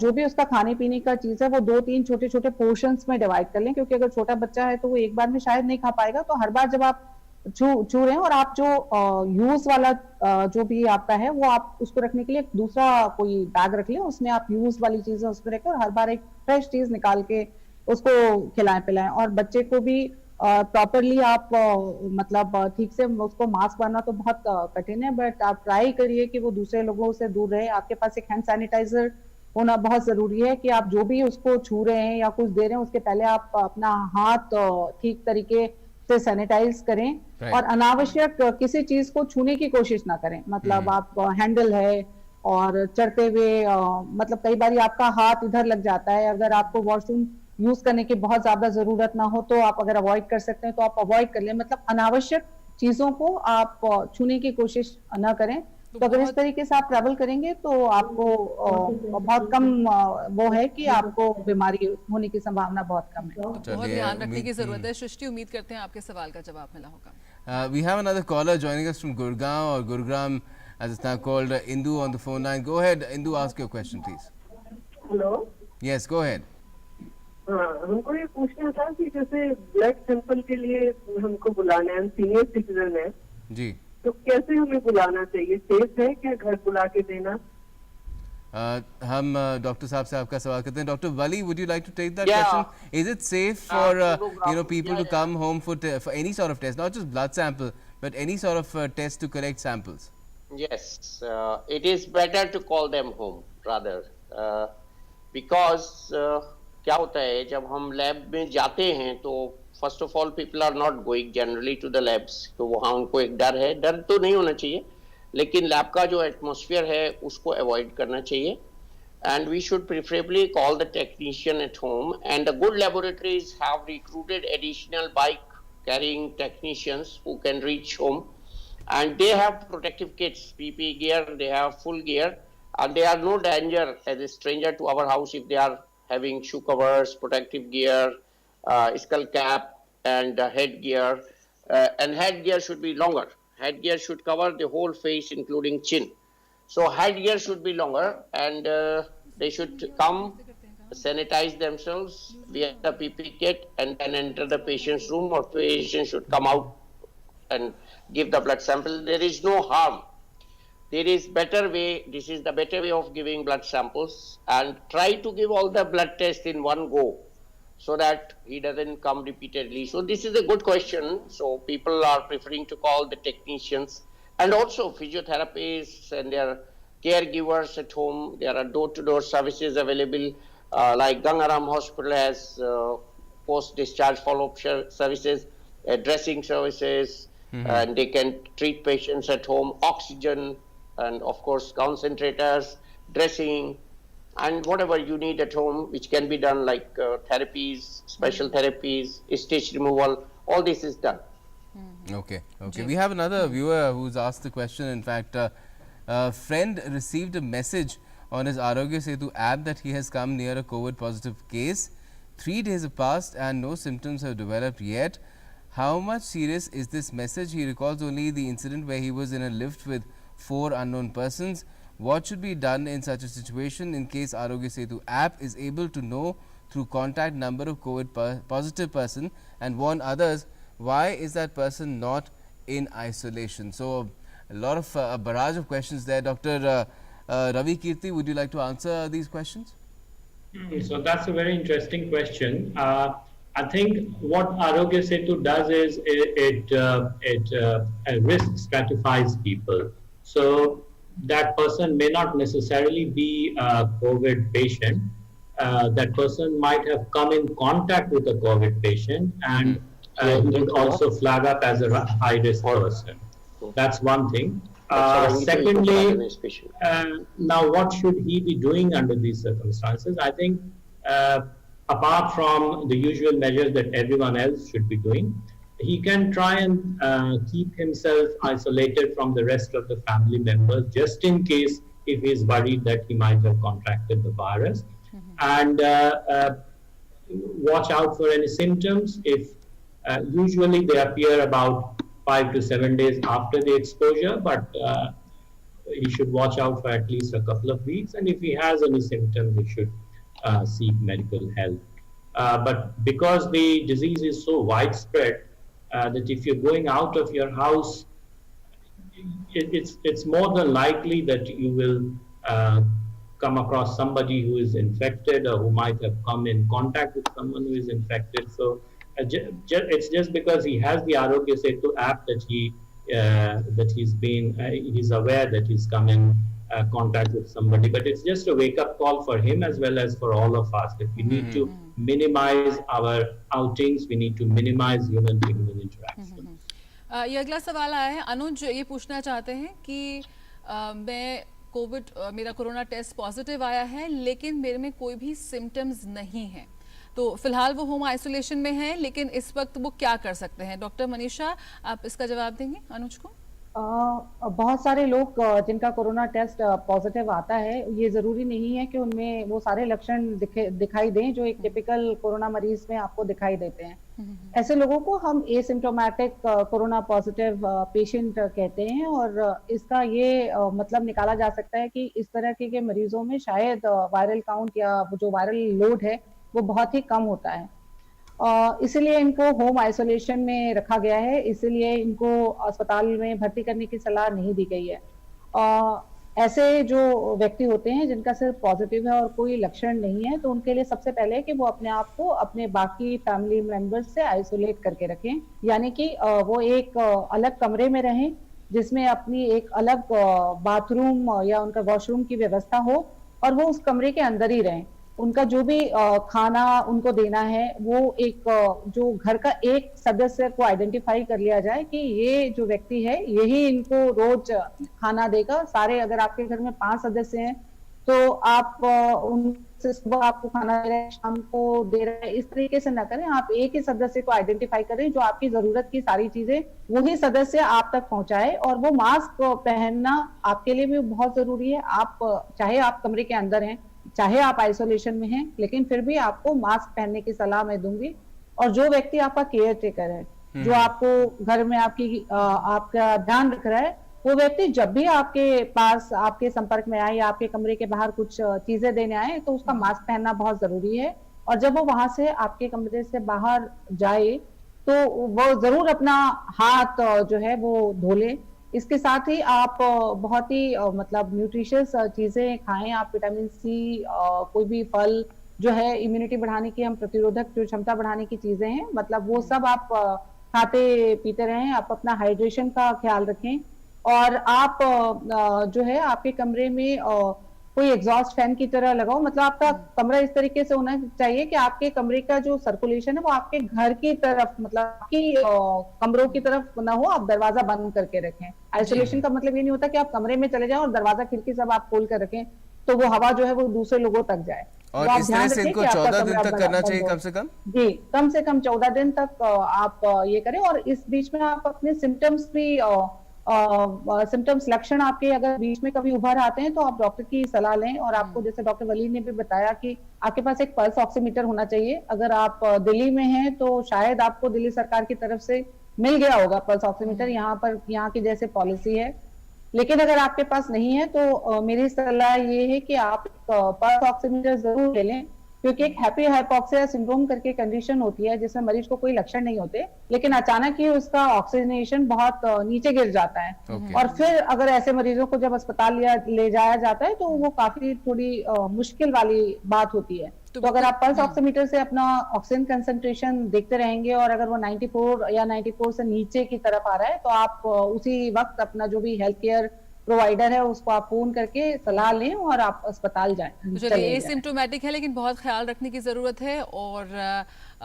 जो भी उसका खाने पीने का चीज है वो 2-3 छोटे छोटे पोर्शंस में डिवाइड कर लें, क्योंकि अगर छोटा बच्चा है तो वो एक बार में शायद नहीं खा पाएगा। तो हर बार जब आप छू रहे हैं और आप जो यूज वाला जो भी आपका है वो आप उसको रखने के लिए दूसरा कोई बैग रख लें, उसमें आप यूज वाली चीजें उसमें रखें और हर बार एक फ्रेश चीज निकाल के उसको खिलाएं पिलाएं। और बच्चे को भी प्रॉपरली आप मतलब ठीक से उसको मास्क पहनना तो बहुत कठिन है, बट आप ट्राई करिए कि वो दूसरे लोगों से दूर रहे। आपके पास एक हैंड सैनिटाइजर होना बहुत जरूरी है कि आप जो भी उसको छू रहे हैं या कुछ दे रहे हैं उसके पहले आप अपना हाथ ठीक तरीके से सैनिटाइज करें। Right. और अनावश्यक किसी चीज को छूने की कोशिश ना करें। मतलब आप हैंडल है और चढ़ते हुए मतलब कई बार आपका हाथ इधर लग जाता है। अगर आपको वॉशरूम यूज करने की बहुत ज्यादा जरूरत ना हो तो आप अगर अवॉइड कर सकते हैं तो आप अवॉइड कर लें। मतलब अनावश्यक चीजों को आप छूने की कोशिश ना करें। तो अगर इस तरीके से आप ट्रैवल करेंगे तो आपको बहुत कम वो है कि आपको बीमारी होने की संभावना बहुत कम है। बहुत ध्यान रखने की जरूरत है। सृष्टि, उम्मीद करते हैं आपके सवाल का जवाब मिला होगा। We have another caller joining us from Gurgaon or Gurugram as it's now called, Indu on the phone line. Go ahead, Indu, ask your question please. Hello. Yes, go ahead. हाँ, हमको ये पूछना था कि जैसे ब्लड सैंपल के लिए हमको बुलाना है, सीनियर सिटीजन है जी, तो कैसे हमें बुलाना चाहिए? सेफ है क्या घर बुला के देना? हम डॉक्टर साहब से आपका सवाल करते हैं। Doctor Wali, would you like to take that Yeah. question? Is it safe for Gurugram, people to yeah. come home for any sort of test, not just blood sample, but any sort of test to collect samples? Yes, it is better to call them home rather, because क्या होता है जब हम lab में जाते हैं तो first of all people are not going generally to the labs, तो वहाँ उनको एक डर है। डर तो नहीं होना चाहिए, लेकिन लैब का जो एटमॉस्फेयर है उसको अवॉइड करना चाहिए। And we should preferably call the technician at home, and the good laboratories have recruited additional bike carrying technicians who can reach home, and they have protective kits, PPE gear, they have full gear, and they are no danger as a stranger to our house if they are having shoe covers, protective gear, skull cap, and headgear. And headgear should be longer. Headgear should cover the whole face, including chin. So headgear should be longer, and they should come, sanitize themselves, wear the PPE kit, and then enter the patient's room, or patient should come out and give the blood sample. There is no harm. There is better way. This is the better way of giving blood samples, and try to give all the blood tests in one go, so that he doesn't come repeatedly. So this is a good question. So people are preferring to call the technicians, and also physiotherapists and their caregivers at home. There are door-to-door services available. Like Gangaram Hospital has post-discharge follow-up services, dressing services, and they can treat patients at home, oxygen, and of course concentrators, dressing, and whatever you need at home, which can be done like therapies, special therapies, stitch removal, all this is done. Okay. We have another viewer who's asked the question. In fact, a friend received a message on his Arogya Setu app that he has come near a COVID positive case. 3 days have passed and no symptoms have developed yet. How much serious is this message? He recalls only the incident where he was in a lift with 4 unknown persons. What should be done in such a situation in case Arogya Setu app is able to know through contact number of COVID positive person and warn others, why is that person not in isolation? So a lot of a barrage of questions there. Dr. Ravi Kirti, would you like to answer these questions? So that's a very interesting question. I think what Arogya Setu does is it risk stratifies people. So that person may not necessarily be a COVID patient. That person might have come in contact with a COVID patient and would also flag up as a high-risk person. That's one thing. Secondly, now what should he be doing under these circumstances? I think apart from the usual measures that everyone else should be doing, he can try and keep himself isolated from the rest of the family members, just in case if he's worried that he might have contracted the virus. And watch out for any symptoms. If usually they appear about 5 to 7 days after the exposure, but he should watch out for at least a couple of weeks. And if he has any symptoms, he should seek medical help. But because the disease is so widespread, that if you're going out of your house, it's more than likely that you will come across somebody who is infected or who might have come in contact with someone who is infected. So it's just because he has the Arogya Setu app that he's aware that he's come in contact with somebody. But it's just a wake-up call for him as well as for all of us, that we need to minimize our outings, we need to minimize human-to-human interaction. ये अगला सवाल आया है, अनुज ये पूछना चाहते हैं कि मैं मेरा कोरोना टेस्ट पॉजिटिव आया है लेकिन मेरे में कोई भी सिम्टम्स नहीं है, तो फिलहाल वो होम आइसोलेशन में है, लेकिन इस वक्त वो क्या कर सकते हैं? डॉक्टर मनीषा, आप इसका जवाब देंगे अनुज को? बहुत सारे लोग जिनका कोरोना टेस्ट पॉजिटिव आता है, ये जरूरी नहीं है कि उनमें वो सारे लक्षण दिखाई दें जो एक टिपिकल कोरोना मरीज में आपको दिखाई देते हैं। ऐसे लोगों को हम एसिम्प्टोमेटिक कोरोना पॉजिटिव पेशेंट कहते हैं, और इसका ये मतलब निकाला जा सकता है कि इस तरह के मरीजों में शायद वायरल काउंट या जो वायरल लोड है वो बहुत ही कम होता है। इसीलिए इनको होम आइसोलेशन में रखा गया है, इसीलिए इनको अस्पताल में भर्ती करने की सलाह नहीं दी गई है। ऐसे जो व्यक्ति होते हैं जिनका सिर्फ पॉजिटिव है और कोई लक्षण नहीं है, तो उनके लिए सबसे पहले कि वो अपने आप को अपने बाकी फैमिली मेंबर्स से आइसोलेट करके रखें, यानी कि वो एक अलग कमरे में रहें जिसमें अपनी एक अलग बाथरूम या उनका वॉशरूम की व्यवस्था हो, और वो उस कमरे के अंदर ही रहें। उनका जो भी खाना उनको देना है वो एक जो घर का एक सदस्य को आइडेंटिफाई कर लिया जाए कि ये जो व्यक्ति है यही इनको रोज खाना देगा। सारे अगर आपके घर में 5 सदस्य हैं तो आप उनसे सुबह आपको खाना दे रहे हैं, शाम को दे रहे हैं, इस तरीके से ना करें। आप एक ही सदस्य को आइडेंटिफाई करें जो आपकी जरूरत की सारी चीजें वही सदस्य आप तक पहुंचाए। और वो मास्क पहनना आपके लिए भी बहुत जरूरी है। आप चाहे आप कमरे के अंदर हैं, चाहे आप आइसोलेशन में हैं, लेकिन फिर भी आपको मास्क पहनने की सलाह मैं दूंगी। और जो व्यक्ति आपका केयर टेकर है, जो आपको घर में आपका ध्यान रख रहा है, वो व्यक्ति जब भी आपके पास आपके संपर्क में आए या आपके कमरे के बाहर कुछ चीजें देने आए तो उसका मास्क पहनना बहुत जरूरी है। और जब वो वहां से आपके कमरे से बाहर जाए तो वो जरूर अपना हाथ जो है वो धो ले। इसके साथ ही आप बहुत ही मतलब न्यूट्रिशियस चीजें खाएं। आप विटामिन सी, कोई भी फल जो है इम्यूनिटी बढ़ाने की, हम प्रतिरोधक जो क्षमता बढ़ाने की चीजें हैं, मतलब वो सब आप खाते पीते रहें। आप अपना हाइड्रेशन का ख्याल रखें। और आप जो है आपके कमरे में कोई एग्जॉस्ट फैन की तरह लगाओ। मतलब आपका कमरा इस तरीके से होना चाहिए कि आपके कमरे का जो सर्कुलेशन है वो आपके घर की तरफ, मतलब आपकी कमरों की तरफ ना हो। आप दरवाजा बंद करके रखें। आइसोलेशन का मतलब ये नहीं होता कि आप कमरे में चले जाएं और दरवाजा खिड़की सब आप खोल कर रखें तो वो हवा जो है वो दूसरे लोगों तक जाए। और इस तरह से इनको 14 दिन तक करना चाहिए कम से कम? जी, कम से कम 14 दिन तक आप ये करें। और इस बीच में आप अपने सिम्टम्स भी सिम्टम्स लक्षण आपके अगर बीच में कभी उभर आते हैं तो आप डॉक्टर की सलाह लें। और आपको जैसे डॉक्टर वली ने भी बताया कि आपके पास एक पल्स ऑक्सीमीटर होना चाहिए। अगर आप दिल्ली में हैं तो शायद आपको दिल्ली सरकार की तरफ से मिल गया होगा पल्स ऑक्सीमीटर, यहाँ की जैसे पॉलिसी है। लेकिन अगर आपके पास नहीं है तो मेरी सलाह ये है कि आप पल्स ऑक्सीमीटर जरूर ले लें। क्योंकि एक हैप्पी हाइपोक्सिया सिंड्रोम करके कंडीशन होती है जिसमें मरीज को कोई लक्षण नहीं होते, लेकिन अचानक ही उसका ऑक्सीजनेशन बहुत नीचे गिर जाता है। Okay. और फिर अगर ऐसे मरीजों को जब अस्पताल ले जाया जाता है तो वो काफी थोड़ी मुश्किल वाली बात होती है। तो अगर आप पल्स ऑक्सीमीटर से अपना ऑक्सीजन कंसंट्रेशन देखते रहेंगे और अगर वो 94 या 94 से नीचे की तरफ आ रहा है तो आप उसी वक्त अपना जो भी हेल्थ केयर प्रोवाइडर है उसको आप फोन करके सलाह लें और आप अस्पताल जाएं। चलिए, चले जाएं। एसिम्प्टोमेटिक है लेकिन बहुत ख्याल रखने की जरूरत है और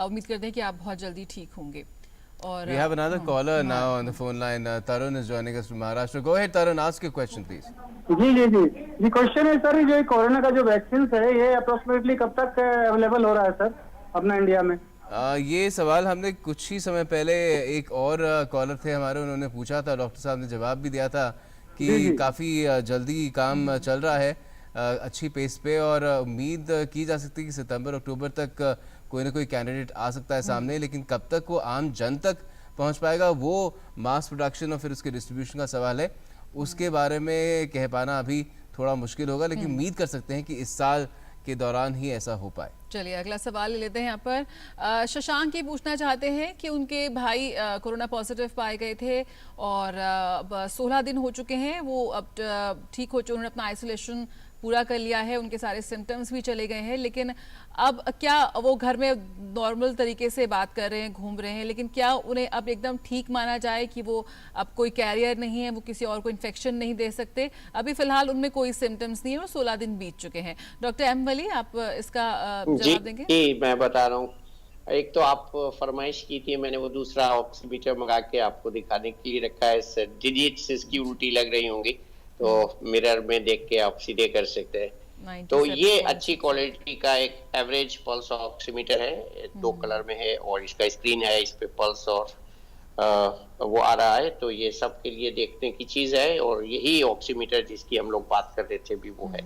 उम्मीद करते हैं कि आप बहुत जल्दी ठीक होंगे। और We have another caller now on the phone line. Tarun is joining us from Maharashtra. Go ahead, Tarun. Ask your question, please. जी जी जी जी क्वेश्चन है सर, जो कोरोना का जो वैक्सीन है ये अप्रोक्सीमेटली कब तक अवेलेबल हो रहा है सर अपना इंडिया में? ये सवाल हमने कुछ ही समय पहले एक और कॉलर थे हमारे, उन्होंने पूछा था, डॉक्टर साहब ने जवाब भी दिया था कि काफ़ी जल्दी काम चल रहा है अच्छी पेस पे और उम्मीद की जा सकती है कि सितंबर अक्टूबर तक कोई ना कोई कैंडिडेट आ सकता है सामने, लेकिन कब तक वो आम जन तक पहुंच पाएगा वो मास प्रोडक्शन और फिर उसके डिस्ट्रीब्यूशन का सवाल है। उसके बारे में कह पाना अभी थोड़ा मुश्किल होगा, लेकिन उम्मीद कर सकते हैं कि इस साल के दौरान ही ऐसा हो पाए। चलिए अगला सवाल ले लेते हैं यहाँ पर। शशांक ये पूछना चाहते हैं कि उनके भाई कोरोना पॉजिटिव पाए गए थे और 16 दिन हो चुके हैं, वो अब ठीक हो चुके, उन्होंने अपना आइसोलेशन पूरा कर लिया है, उनके सारे सिम्टम्स भी चले गए हैं, लेकिन अब क्या वो घर में नॉर्मल तरीके से बात कर रहे हैं, घूम रहे हैं, लेकिन क्या उन्हें अब एकदम ठीक माना जाए कि वो अब कोई कैरियर नहीं है, वो किसी और को इन्फेक्शन नहीं दे सकते? अभी फिलहाल उनमें कोई सिम्टम्स नहीं है और 16 दिन बीत चुके हैं। डॉक्टर एम वली, आप इसका जवाब देंगे? जी, मैं बता रहा हूँ। एक तो आप फरमाइश की थी, मैंने वो दूसरा ऑक्सीमीटर मंगा के आपको दिखाने के लिए रखा है। डिजिट्स इसकी उल्टी लग रही होंगी तो मिरर में देख के आप सीधे कर सकते हैं। तो ये अच्छी क्वालिटी का एक एवरेज पल्स ऑक्सीमीटर है, 2 कलर में है और इसका स्क्रीन है, इस पे पल्स और वो आ रहा है, तो ये सब के लिए देखने की चीज है और यही ऑक्सीमीटर जिसकी हम लोग बात कर रहे थे भी वो है।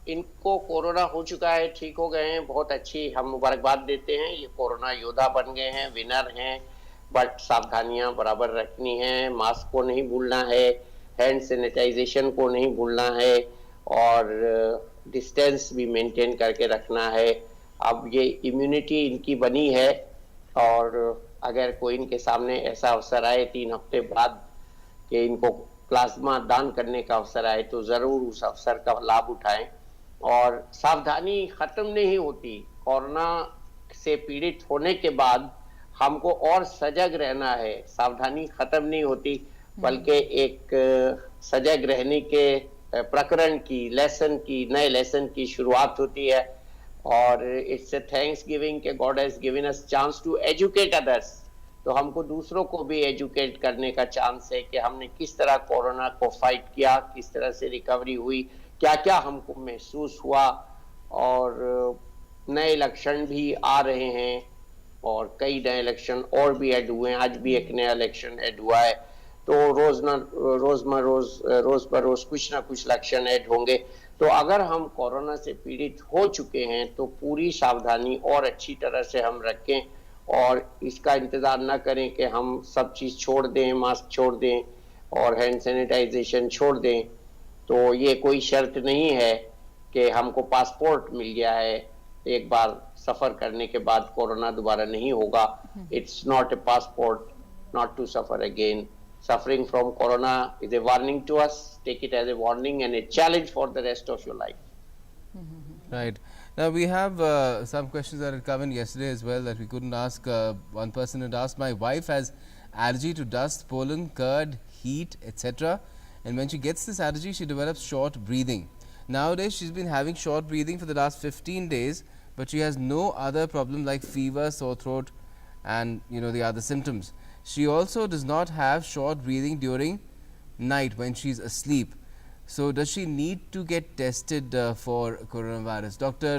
इनको कोरोना हो चुका है, ठीक हो गए हैं, बहुत अच्छी हम मुबारकबाद देते हैं, ये कोरोना योद्धा बन गए हैं, विनर हैं। बट सावधानियां बराबर रखनी है, मास्क को नहीं भूलना है, हैंड सैनिटाइजेशन को नहीं भूलना है और डिस्टेंस भी मेंटेन करके रखना है। अब ये इम्यूनिटी इनकी बनी है और अगर कोई इनके सामने ऐसा अवसर आए 3 हफ्ते बाद कि इनको प्लाज्मा दान करने का अवसर आए तो जरूर उस अवसर का लाभ उठाएं। और सावधानी खत्म नहीं होती, कोरोना से पीड़ित होने के बाद हमको और सजग रहना है, सावधानी खत्म नहीं होती, बल्कि एक सजग रहने के प्रकरण की, लेसन की, नए लेसन की शुरुआत होती है। और इट्स ए थैंक्स गिविंग के God has given us chance to educate others, तो हमको दूसरों को भी एजुकेट करने का चांस है कि हमने किस तरह कोरोना को फाइट किया, किस तरह से रिकवरी हुई, क्या क्या हमको महसूस हुआ और नए लक्षण भी आ रहे हैं और कई नए लक्षण और भी ऐड हुए हैं। आज भी एक नया लक्षण ऐड हुआ है, तो रोज पर रोज कुछ ना कुछ लक्षण ऐड होंगे। तो अगर हम कोरोना से पीड़ित हो चुके हैं तो पूरी सावधानी और अच्छी तरह से हम रखें और इसका इंतजार ना करें कि हम सब चीज छोड़ दें, मास्क छोड़ दें और हैंड सैनिटाइजेशन छोड़ दें। तो ये कोई शर्त नहीं है कि हमको पासपोर्ट मिल गया है, एक बार सफर करने के बाद कोरोना दोबारा नहीं होगा। It's not a passport not to suffer again. Suffering from corona is a warning to us. Take it as a warning and a challenge for the rest of your life. Right. Now we have some questions that had come in yesterday as well that we couldn't ask. One person had asked, my wife has allergy to dust, pollen, curd, heat, etc. And when she gets this allergy, she develops short breathing. Nowadays, she's been having short breathing for the last 15 days, but she has no other problem like fever, sore throat, and the other symptoms. She also does not have short breathing during night when she's asleep. So does she need to get tested for coronavirus? Dr.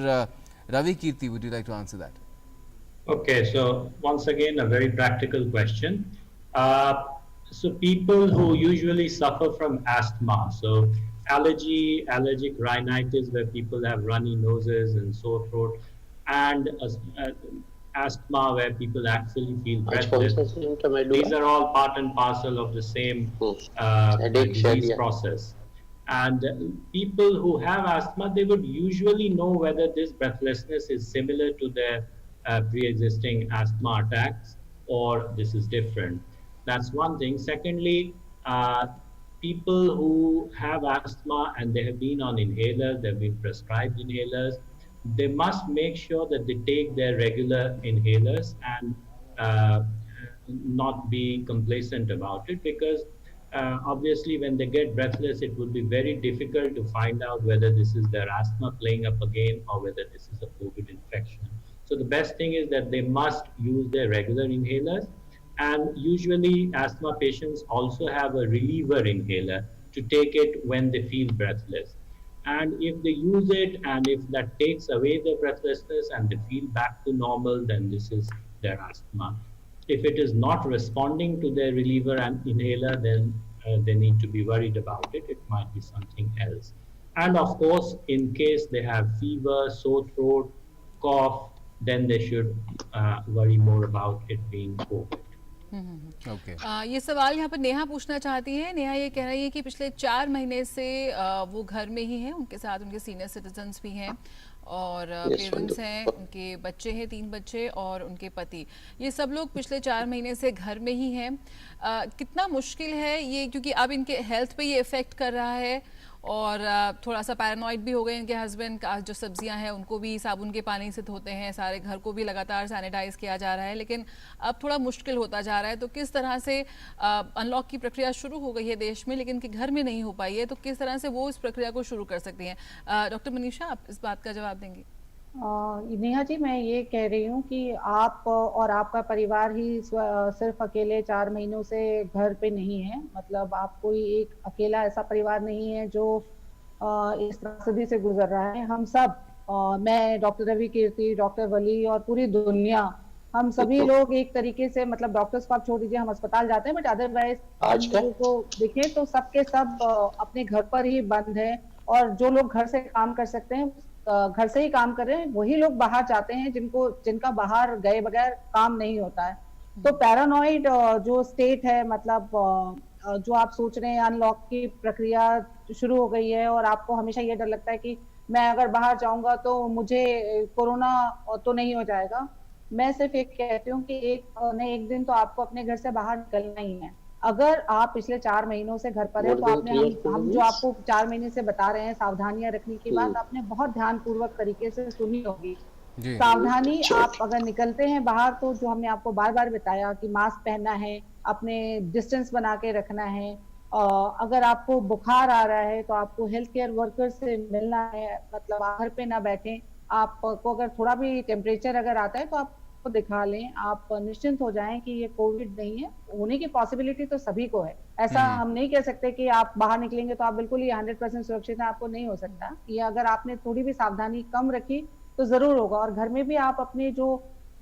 Ravi Kirti, would you like to answer that? Okay, so once again, a very practical question. So people who usually suffer from asthma, so allergic rhinitis where people have runny noses and sore throat, and asthma where people actually feel breathless. These are all part and parcel of the same disease process. And people who have asthma, they would usually know whether this breathlessness is similar to their pre-existing asthma attacks or this is different. That's one thing. Secondly, people who have asthma and they have been on inhalers, they've been prescribed inhalers, they must make sure that they take their regular inhalers and not be complacent about it, because obviously when they get breathless, it would be very difficult to find out whether this is their asthma playing up again or whether this is a COVID infection. So the best thing is that they must use their regular inhalers, and usually asthma patients also have a reliever inhaler to take it when they feel breathless. And if they use it and if that takes away their breathlessness and they feel back to normal, then this is their asthma. If it is not responding to their reliever and inhaler, then they need to be worried about it. It might be something else. And of course, in case they have fever, sore throat, cough, then they should worry more about it being COVID. Okay. ये सवाल यहाँ पर नेहा पूछना चाहती है। नेहा ये कह रही है कि पिछले 4 महीने से वो घर में ही हैं, उनके साथ उनके सीनियर सिटीजन्स भी हैं और पेरेंट्स हैं, उनके बच्चे हैं, 3 बच्चे और उनके पति, ये सब लोग पिछले 4 महीने से घर में ही हैं। कितना मुश्किल है ये, क्योंकि अब इनके हेल्थ पे ये इफ़ेक्ट कर रहा है और थोड़ा सा पैरानॉइड भी हो गए इनके हस्बैंड का। जो सब्जियां हैं उनको भी साबुन के पानी से धोते हैं, सारे घर को भी लगातार सैनिटाइज किया जा रहा है, लेकिन अब थोड़ा मुश्किल होता जा रहा है। तो किस तरह से अनलॉक की प्रक्रिया शुरू हो गई है देश में, लेकिन कि घर में नहीं हो पाई है, तो किस तरह से वो इस प्रक्रिया को शुरू कर सकती हैं? डॉक्टर मनीषा, आप इस बात का जवाब देंगे? नेहा जी, मैं ये कह रही हूँ कि आप और आपका परिवार ही सिर्फ अकेले 4 महीनों से घर पे नहीं है। मतलब आप कोई एक अकेला ऐसा परिवार नहीं है जो इस त्रासदी से गुजर रहा है। हम सब, मैं, डॉक्टर रवि कीर्ति, डॉक्टर वली और पूरी दुनिया, हम सभी लोग एक तरीके से, मतलब डॉक्टर्स को आप छोड़ दीजिए, हम अस्पताल जाते हैं, बट अदरवाइज को देखें तो सबके सब अपने घर पर ही बंद है। और जो लोग घर से काम कर सकते हैं घर से ही काम कर रहे हैं, वही लोग बाहर जाते हैं जिनका बाहर गए बगैर काम नहीं होता है। तो पैरानॉइड जो स्टेट है, मतलब जो आप सोच रहे हैं अनलॉक की प्रक्रिया शुरू हो गई है और आपको हमेशा ये डर लगता है कि मैं अगर बाहर जाऊंगा तो मुझे कोरोना तो नहीं हो जाएगा। मैं सिर्फ एक कहती हूँ कि एक दिन तो आपको अपने घर से बाहर निकलना ही है। अगर आप पिछले 4 महीनों से घर पर हैं तो आपने हम जो आपको 4 महीने से बता रहे हैं सावधानियां रखने की बात, आपने बहुत ध्यानपूर्वक तरीके से सुनी होगी। सावधानी, आप अगर निकलते हैं बाहर तो जो हमने आपको बार बार बताया कि मास्क पहनना है, अपने डिस्टेंस बना के रखना है। अगर आपको बुखार आ रहा है तो आपको हेल्थ केयर वर्कर से मिलना है, मतलब आप घर पे ना बैठें। आपको अगर थोड़ा भी टेम्परेचर अगर आता है तो आप को दिखा लें, आप निश्चिंत हो जाएं कि ये कोविड नहीं है। होने की पॉसिबिलिटी तो सभी को है, ऐसा हम नहीं कह सकते कि आप बाहर निकलेंगे तो आप बिल्कुल ही 100% सुरक्षित है, आपको नहीं हो सकता। ये अगर आपने थोड़ी भी सावधानी कम रखी तो जरूर होगा। और घर में भी आप अपनी जो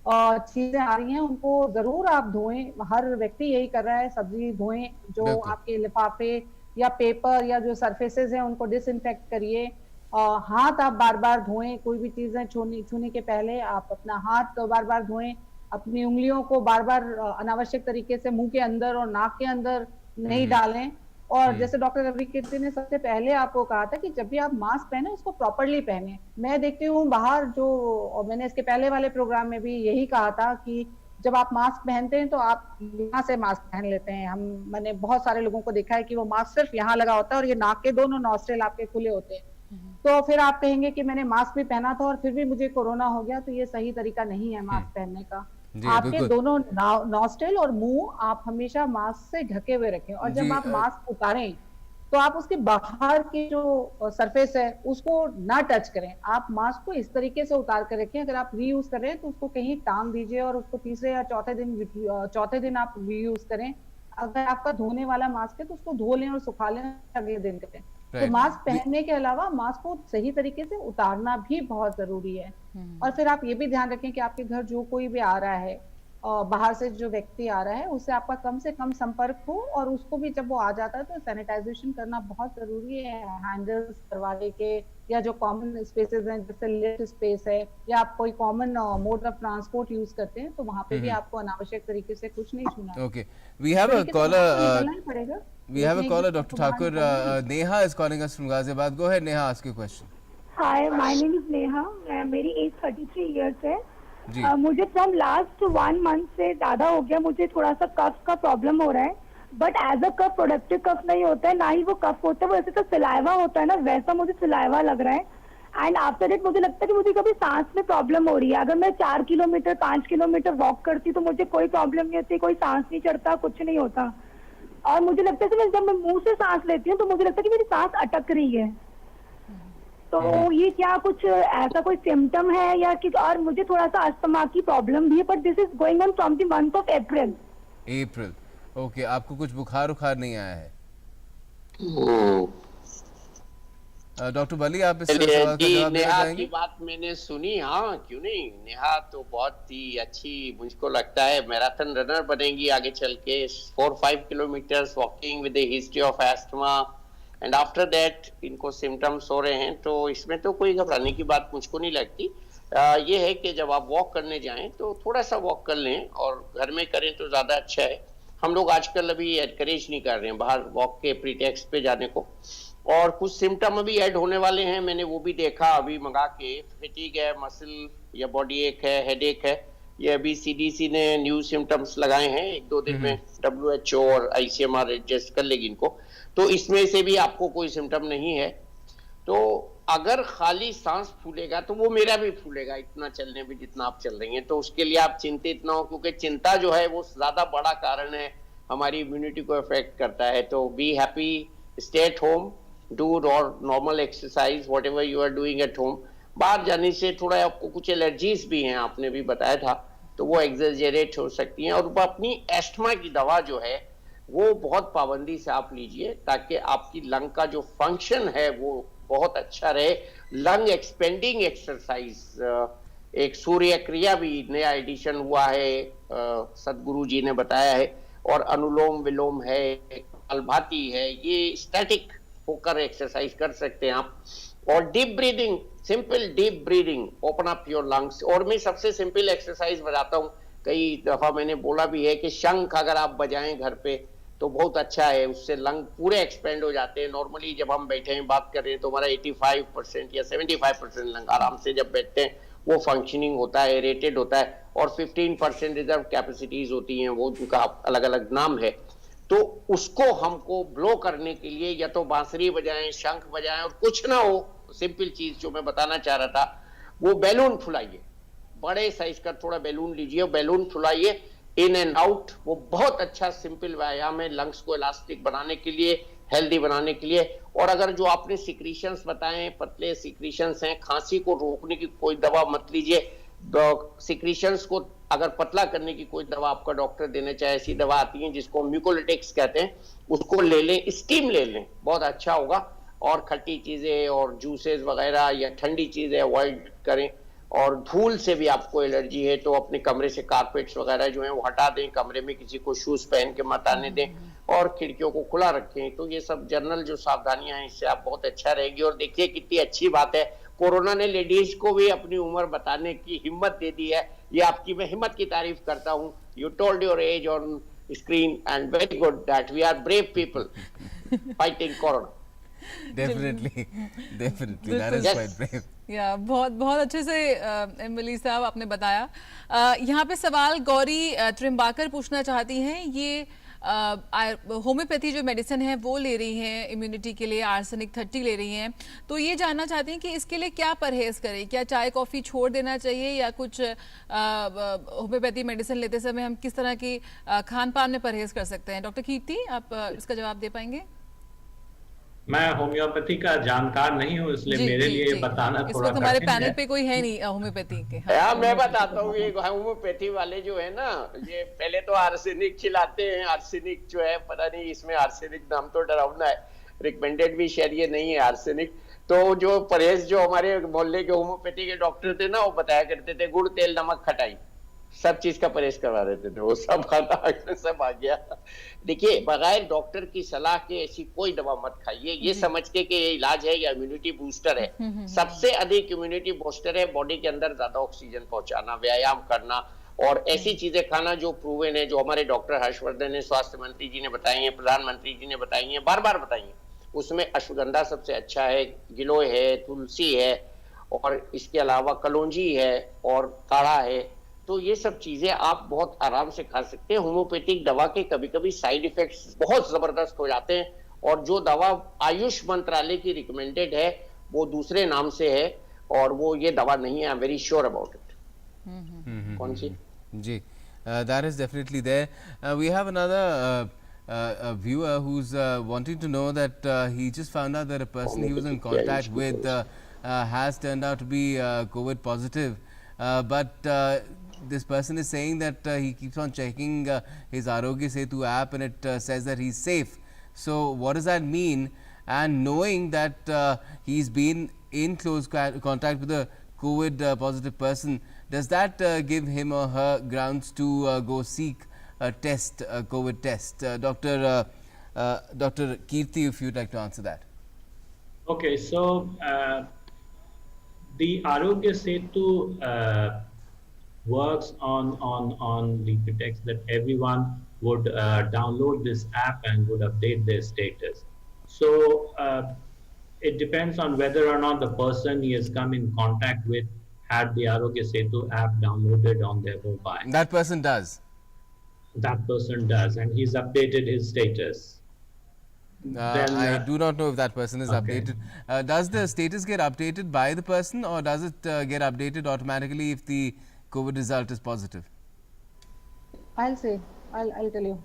चीजें आ रही हैं उनको जरूर आप धोएं, हर व्यक्ति यही कर रहा है, सब्जी धोएं, जो आपके लिफाफे या पेपर या जो सरफेसेस हैं उनको डिसइंफेक्ट करिए। हाथ आप बार बार धोएं, कोई भी चीजें छूने के पहले आप अपना हाथ बार बार धोएं। अपनी उंगलियों को बार बार अनावश्यक तरीके से मुंह के अंदर और नाक के अंदर नहीं डालें। और जैसे डॉक्टर रवि कीर्ति ने सबसे पहले आपको कहा था कि जब भी आप मास्क पहने उसको प्रॉपरली पहने। मैं देखती हूँ बाहर और मैंने इसके पहले वाले प्रोग्राम में भी यही कहा था कि जब आप मास्क पहनते हैं तो आप यहाँ से मास्क पहन लेते हैं। मैंने बहुत सारे लोगों को देखा है कि वो मास्क सिर्फ यहाँ लगा होता है और ये नाक के दोनों नॉस्ट्रिल आपके खुले होते हैं। तो फिर आप कहेंगे कि मैंने मास्क भी पहना था और फिर भी मुझे कोरोना हो गया, तो ये सही तरीका नहीं है मास्क पहनने का। आपके दोनों नॉस्ट्रिल और मुंह आप हमेशा मास्क से ढके हुए रखें। और जब आप मास्क उतारें तो आप उसके बाहर की जो सरफेस है उसको ना टच करें। आप मास्क को इस तरीके से उतार कर रखें। अगर आप रीयूज कर रहे हैं तो उसको कहीं टांग दीजिए और उसको तीसरे या चौथे दिन आप रीयूज करें। अगर आपका धोने वाला मास्क है तो उसको धो लें और सुखा लें, अगले दिन करें। तो मास्क पहनने के अलावा मास्क को सही तरीके से उतारना भी बहुत जरूरी है। और फिर आप ये भी ध्यान रखें कि आपके घर जो कोई भी आ रहा है, बाहर से जो व्यक्ति आ रहा है, उससे आपका कम से कम संपर्क हो और उसको भी जब वो आ जाता है तो सैनिटाइजेशन करना बहुत जरूरी है। हैंडल्स दरवाजे के या जो कॉमन स्पेसेस हैं जैसे लिफ्ट स्पेस है या आप कोई common mode of transport use करते हैं तो वहां पे भी आपको अनावश्यक तरीके से कुछ नहीं छूना। Okay, we have a caller. We have a caller, Dr. Thakur. Neha is calling us from Ghaziabad. Go ahead, Neha, ask your question. Hi, my name is Neha. मेरी एज 33 इयर्स है. जी. मुझे फ्रॉम लास्ट 1 मंथ से ज्यादा हो गया, मुझे थोड़ा सा कफ का प्रॉब्लम हो रहा है. But as a cough productive cough नहीं होता है, ना ही वो कफ होता है, वो ऐसे तो सिलाइवा होता है ना, वैसा मुझे सिलाइवा लग रहा है. एंड आफ्टर इट मुझे लगता है कि मुझे कभी सांस में प्रॉब्लम हो रही है. अगर मैं 4 किलोमीटर 5 किलोमीटर वॉक करती तो मुझे कोई प्रॉब्लम नहीं होती, कोई सांस नहीं चढ़ता, कुछ नहीं होता. और मुझे लगता है कि जब मैं मुंह से सांस लेती हूँ तो मुझे लगता है कि मेरी सांस अटक रही है. तो ये क्या कुछ ऐसा कोई सिम्टम है या कि, और मुझे थोड़ा सा अस्थमा की प्रॉब्लम भी है, but this is going on from the month of April. April, okay. आपको कुछ बुखार नहीं आया है? डॉक्टर बली, आप इस सवाल का जवाब देना नेहा चाहेंगे? की बात मैंने सुनी, हाँ क्यों नहीं. नेहा तो बहुत ही अच्छी, मुझको लगता है मैराथन रनर बनेंगी आगे चल के. 4-5 kilometre walking with A history of asthma and after that इनको सिम्टम्स हो रहे हैं, तो इसमें तो कोई घबराने की बात मुझको नहीं लगती. ये है कि जब आप वॉक करने जाएं तो थोड़ा सा वॉक कर लें, और घर में करें तो ज्यादा अच्छा है. हम लोग आजकल अभी एनकरेज नहीं कर रहे हैं बाहर वॉक के प्रीटेक्स्ट पे जाने को. और कुछ सिम्टम अभी ऐड होने वाले हैं, मैंने वो भी देखा अभी मंगा के. फैटिग है, मसल या बॉडी एक है, हेडेक है. ये अभी सीडीसी ने न्यू सिम्टम्स लगाए हैं 1-2 दिन में. WHO और ICMR एडजस्ट कर लेगी इनको. तो इसमें से भी आपको कोई सिम्टम नहीं है, तो अगर खाली सांस फूलेगा तो वो मेरा भी फूलेगा इतना चलने में जितना आप चल रही हैं. तो उसके लिए आप चिंतित ना हो, क्योंकि चिंता जो है वो ज्यादा बड़ा कारण है, हमारी इम्यूनिटी को अफेक्ट करता है. तो be happy, stay at home, do normal exercise whatever you are doing at home. बाहर जाने से थोड़ा आपको कुछ एलर्जीज भी हैं, आपने भी बताया था, तो वो एग्जेजरेट हो सकती हैं. और अपनी एस्थमा की दवा जो है वो बहुत पाबंदी से आप लीजिए, ताकि आपकी लंग का जो फंक्शन है वो बहुत अच्छा रहे. लंग एक्सपेंडिंग एक्सरसाइज, एक सूर्य क्रिया भी नया एडिशन हुआ है, सदगुरु जी ने बताया है. और अनुलोम विलोम है, कपालभाति है, ये स्टैटिक होकर एक्सरसाइज कर सकते हैं आप. और deep breathing, simple deep breathing, open up your lungs. और मैं सबसे सिंपल एक्सरसाइज बताता हूँ, कई दफा मैंने बोला भी है कि शंख अगर आप बजाएं घर पे तो बहुत अच्छा है, उससे लंग पूरे एक्सपेंड हो जाते हैं. नॉर्मली जब हम बैठे हैं बात कर रहे हैं तो हमारा 85% या 75% लंग आराम से जब बैठते हैं वो फंक्शनिंग होता है, एरेटेड होता है. और 15% रिजर्व कैपेसिटीज होती हैं, वो उनका अलग अलग नाम है. तो उसको हमको ब्लो करने के लिए या तो बांसुरी बजाएं, शंख बजाएं, और कुछ ना हो, सिंपल चीज जो मैं बताना चाह रहा था, वो बैलून फुलाइए. बड़े साइज का थोड़ा बैलून लीजिए, बैलून फुलाइए इन एंड आउट. वो बहुत अच्छा सिंपल व्यायाम है लंग्स को इलास्टिक बनाने के लिए, हेल्दी बनाने के लिए. और अगर जो आपने सिक्रीशंस बताए, पतले सिक्रीशंस हैं, खांसी को रोकने की कोई दवा मत लीजिए. सिक्रीशंस को अगर पतला करने की कोई दवा आपका डॉक्टर देना चाहे, ऐसी दवा आती है जिसको म्यूकोलिटिक्स कहते हैं, उसको ले लें, स्टीम ले लें, बहुत अच्छा होगा. और खट्टी चीजें और जूसेस वगैरह या ठंडी चीजें अवॉइड करें. और धूल से भी आपको एलर्जी है तो अपने कमरे से कारपेट्स वगैरह जो हैं वो हटा दें, कमरे में किसी को शूज पहन के मत आने दें, और खिड़कियों को खुला रखें. तो ये सब जनरल जो सावधानियां हैं, इससे आप बहुत अच्छा रहेगी. और देखिए कितनी अच्छी बात है, कोरोना ने लेडीज को भी अपनी उम्र बताने की हिम्मत दे दी है. ये आपकी मैं हिम्मत की तारीफ करता हूँ. You told your age on screen and very good that we are brave people fighting corona. Definitely, that is quite brave. या बहुत अच्छे से एमिली साहब आपने बताया. यहाँ पे सवाल गौरी त्रिम्बाकर पूछना चाहती हैं, ये होम्योपैथी जो मेडिसिन है वो ले रही हैं इम्यूनिटी के लिए, आर्सेनिक 30 ले रही हैं, तो ये जानना चाहती हैं कि इसके लिए क्या परहेज करें, क्या चाय कॉफ़ी छोड़ देना चाहिए, या कुछ होम्योपैथी मेडिसिन लेते समय हम किस तरह की खान पान में परहेज कर सकते हैं. डॉक्टर कीर्ति, आप इसका जवाब दे पाएंगे? मैं होम्योपैथी का जानकार नहीं हूँ, इसलिए मेरे लिए बताना थोड़ा कठिन है. हमारे पैनल पे कोई है नहीं होम्योपैथी के. हाँ, मैं बताता हूँ. ये होम्योपैथी वाले जो है ना, ये पहले तो आर्सेनिक खिलाते हैं. आर्सेनिक जो है, पता नहीं इसमें आर्सेनिक नाम तो डरावना है, रिकमेंडेड भी शायद ये नहीं है आर्सेनिक. तो जो परहेज जो हमारे मोहल्ले के होम्योपैथी के डॉक्टर थे ना, वो बताया करते थे गुड़ तेल नमक खटाई, सब चीज का परहेज करवा देते थे. वो सब खाता सब आ गया. देखिए, बगैर डॉक्टर की सलाह के ऐसी कोई दवा मत खाइए, ये समझ के कि ये इलाज है या इम्यूनिटी बूस्टर है. सबसे अधिक इम्यूनिटी बूस्टर है बॉडी के अंदर ज्यादा ऑक्सीजन पहुंचाना, व्यायाम करना, और ऐसी चीजें खाना जो प्रूवन है, जो हमारे डॉक्टर हर्षवर्धन ने, स्वास्थ्य मंत्री जी ने बताई हैं, प्रधानमंत्री जी ने बताई हैं, बार बार बताई हैं। उसमें अश्वगंधा सबसे अच्छा है, गिलोय है, तुलसी है, और इसके अलावा कलौंजी है और काढ़ा है। तो ये सब चीजें आप बहुत आराम से खा सकते हैं। होम्योपैथिक दवा के कभी कभी साइड इफेक्ट्स बहुत जबरदस्त हो जाते हैं, और जो दवा आयुष मंत्रालय की रिकमेंडेड है वो दूसरे नाम से है, और वो ये दवा नहीं है। I am very sure about it. कौन सी? जी, that is definitely there. We have another a viewer who's wanting to know that he just found out that a person he was in contact with has turned out to be COVID positive, but this person is saying that he keeps on checking his Arogya Setu app and it says that he's safe. So what does that mean? And knowing that he's been in close contact with a COVID positive person, does that give him or her grounds to go seek a test, a COVID test? Dr. Kirti, if you'd like to answer that. Okay, so the Arogya Setu works on the pretext that everyone would download this app and would update their status. So it depends on whether or not the person he has come in contact with had the Arogya Setu app downloaded on their mobile. That person does. That person does, and he's updated his status. I do not know if that person is okay. updated. Does the status get updated by the person, or does it get updated automatically if the COVID result is positive? I'll say. I'll tell you.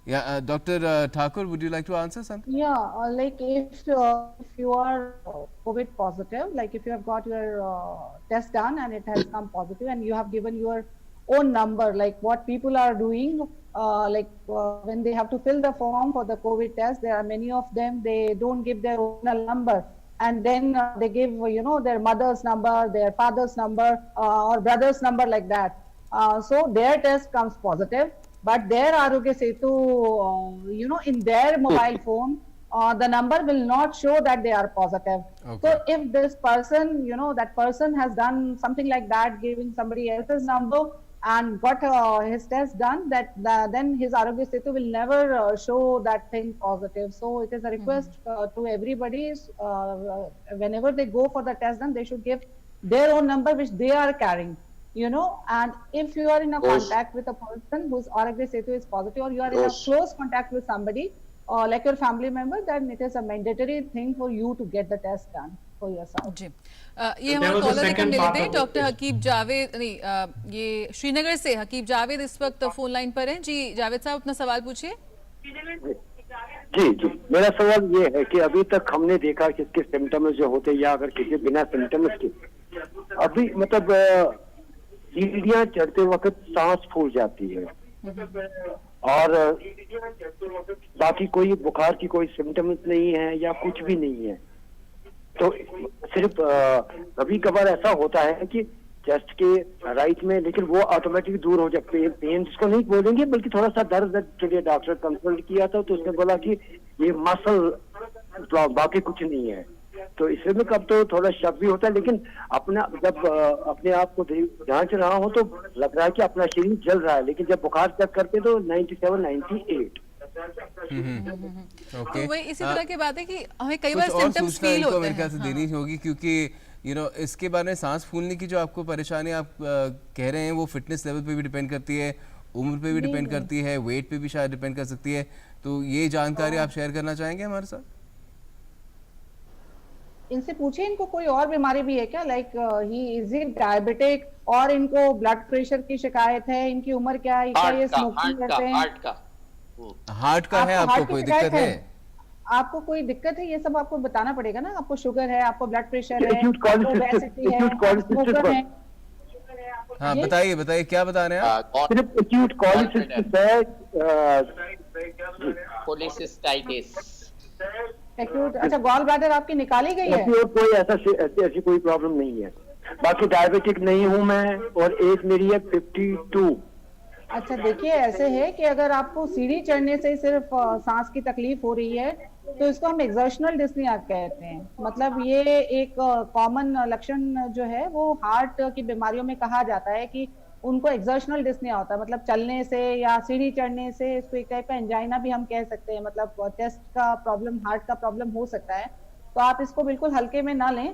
Yeah, Dr. Thakur, would you like to answer something? Yeah, like if you are COVID positive, like if you have got your test done and it has come positive, and you have given your own number, like what people are doing, when they have to fill the form for the COVID test, there are many of them, they don't give their original number, and then they give, their mother's number, their father's number, or brother's number, like that. So their test comes positive, but their Arogya Setu, in their mobile phone, the number will not show that they are positive. Okay. So if this person, that person has done something like that, giving somebody else's number and got his test done, then his Arogya Setu will never show that thing positive. So it is a request to everybody, whenever they go for the test done, they should give their own number which they are carrying. And if you are in a contact with a person whose Arogya Setu is positive, or you are in a close contact with somebody, like your family member, then it is a mandatory thing for you to get the test done for yourself. जी, ये हमारे collar एक मिले थे, doctor हकीब Javed, नहीं, ये श्रीनगर से हकीब जावेद इस वक्त फोन लाइन पर हैं। जी जावेद साहब, अपना सवाल पूछिए। जी, मेरा सवाल ये है कि अभी तक हमने देखा कि इसके सिम्टम्स जो होते हैं, या अगर किसी बिना सिम्टम्स के अभी मतलब सीढ़ियां चढ़ते वक्त सांस फूल जाती है, और बाकी कोई बुखार की कोई सिम्टम्स नहीं है या कुछ भी नहीं है, तो सिर्फ कभी कभार ऐसा होता है कि चेस्ट के राइट में, लेकिन वो ऑटोमेटिक दूर हो जाए। पेन जिसको नहीं बोलेंगे, बल्कि थोड़ा सा दर्द के लिए डॉक्टर कंसल्ट किया था, तो उसने बोला कि ये मसल प्रॉब्लम, बाकी कुछ नहीं है। तो इसमें में कब तो थोड़ा शक भी होता है, लेकिन जब अपने आप को जांच रहा हो तो लग रहा है कि अपना शरीर जल रहा है, लेकिन जब बुखार चेक करते तो 97, 98। ओके, वही इसी तरह की बात है कि हमें कई बार सिम्टम्स फील होते हैं। मेरे ख्याल से देनी होगी, क्योंकि इसके बारे में सांस फूलने की जो आपको परेशानी आप कह रहे हैं, वो फिटनेस लेवल पे भी डिपेंड करती है, उम्र पे भी डिपेंड करती है, वेट पे भी शायद डिपेंड कर सकती है। तो ये जानकारी आप शेयर करना चाहेंगे हमारे साथ? इनसे पूछिए, इनको कोई और बीमारी भी है क्या, like he is he diabetic, और इनको ब्लड प्रेशर की शिकायत है, इनकी उम्र क्या है, ये स्मोकिंग करते हैं? हार्ट का है, आपको कोई दिक्कत है? आपको कोई दिक्कत है, ये सब आपको बताना पड़ेगा ना। आपको शुगर है, आपको ब्लड प्रेशर है, आपको ओबेसिटी है, स्मोकर है। हाँ, बताइए क्या बता रहे हैं आप? सिर्फ एक्यूट कोलिसिस्टिस है, कोलिसिस्टाइटिस एक्यूट। अच्छा, गॉल ब्लैडर आपकी निकाली गई है? और कोई ऐसी कोई प्रॉब्लम नहीं है। बाकी डायबिटिक नहीं हूँ मैं, और एज मेरी है 52। अच्छा, देखिए ऐसे है कि अगर आपको सीढ़ी चढ़ने से सिर्फ सांस की तकलीफ हो रही है, तो इसको हम एक्सर्शनल डिस्निया कहते हैं। मतलब ये एक कॉमन लक्षण जो है वो हार्ट की बीमारियों में कहा जाता है कि उनको एक्सर्शनल डिस्निया होता है, मतलब चलने से या सीढ़ी चढ़ने से इसको एक टाइप का एंजाइना भी हम कह सकते हैं, मतलब चेस्ट का प्रॉब्लम, हार्ट का प्रॉब्लम हो सकता है। तो आप इसको बिल्कुल हल्के में ना लें।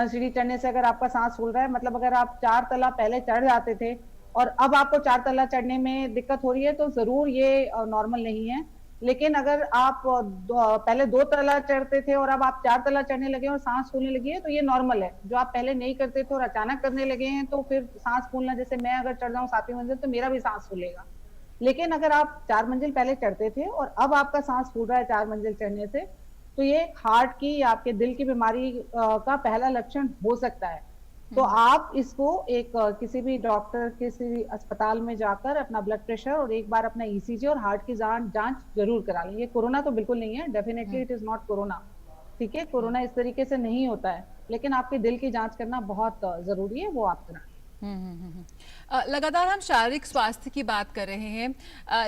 सीढ़ी चढ़ने से अगर आपका सांस फूल रहा है, मतलब अगर आप 4 तला पहले चढ़ जाते थे और अब आपको 4 तला चढ़ने में दिक्कत हो रही है, तो जरूर ये नॉर्मल नहीं है। लेकिन अगर आप पहले 2 तला चढ़ते थे और अब आप 4 तला चढ़ने लगे और सांस फूलने लगी है, तो ये नॉर्मल है। जो आप पहले नहीं करते थे और अचानक करने लगे हैं, तो फिर सांस फूलना, जैसे मैं अगर चढ़ जाऊं 7वीं मंजिल तो मेरा भी सांस फूलेगा। लेकिन अगर आप 4 मंजिल पहले चढ़ते थे और अब आपका सांस फूल रहा है 4 मंजिल चढ़ने से, तो ये हार्ट की या आपके दिल की बीमारी का पहला लक्षण हो सकता है। तो आप इसको एक किसी भी डॉक्टर, किसी भी अस्पताल में जाकर अपना ब्लड प्रेशर और एक बार अपना ईसीजी और हार्ट की जांच जरूर करा लें। ये कोरोना तो बिल्कुल नहीं है, definitely it is not corona, ठीक है। कोरोना इस तरीके से नहीं होता है, लेकिन आपके दिल की जांच करना बहुत जरूरी है, वो आप कराएं। लगातार हम शारीरिक स्वास्थ्य की बात कर रहे हैं,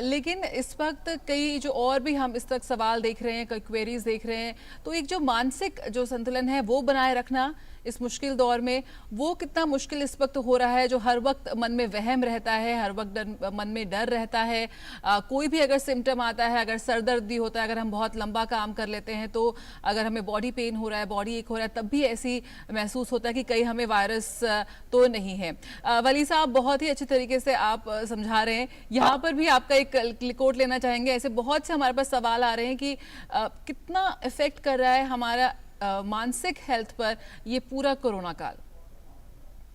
लेकिन इस वक्त कई जो और भी हम इस तक सवाल देख रहे हैं, कई क्वेरीज देख रहे हैं, तो एक जो मानसिक जो संतुलन है वो बनाए रखना इस मुश्किल दौर में, वो कितना मुश्किल इस वक्त हो रहा है। जो हर वक्त मन में वहम रहता है, हर वक्त मन में डर रहता है, कोई भी अगर सिम्टम आता है, अगर सर दर्द भी होता है, अगर हम बहुत लंबा काम कर लेते हैं, तो अगर हमें बॉडी पेन हो रहा है, बॉडी एक हो रहा है, तब भी ऐसी महसूस होता है कि कहीं हमें वायरस तो नहीं है। वली साहब, बहुत ही अच्छी तरीके से आप समझा रहे हैं। यहाँ पर भी आपका एक क्लिकोट लेना चाहेंगे। ऐसे बहुत से हमारे पास सवाल आ रहे हैं कि कितना इफेक्ट कर रहा है हमारा मानसिक हेल्थ पर ये पूरा कोरोना काल।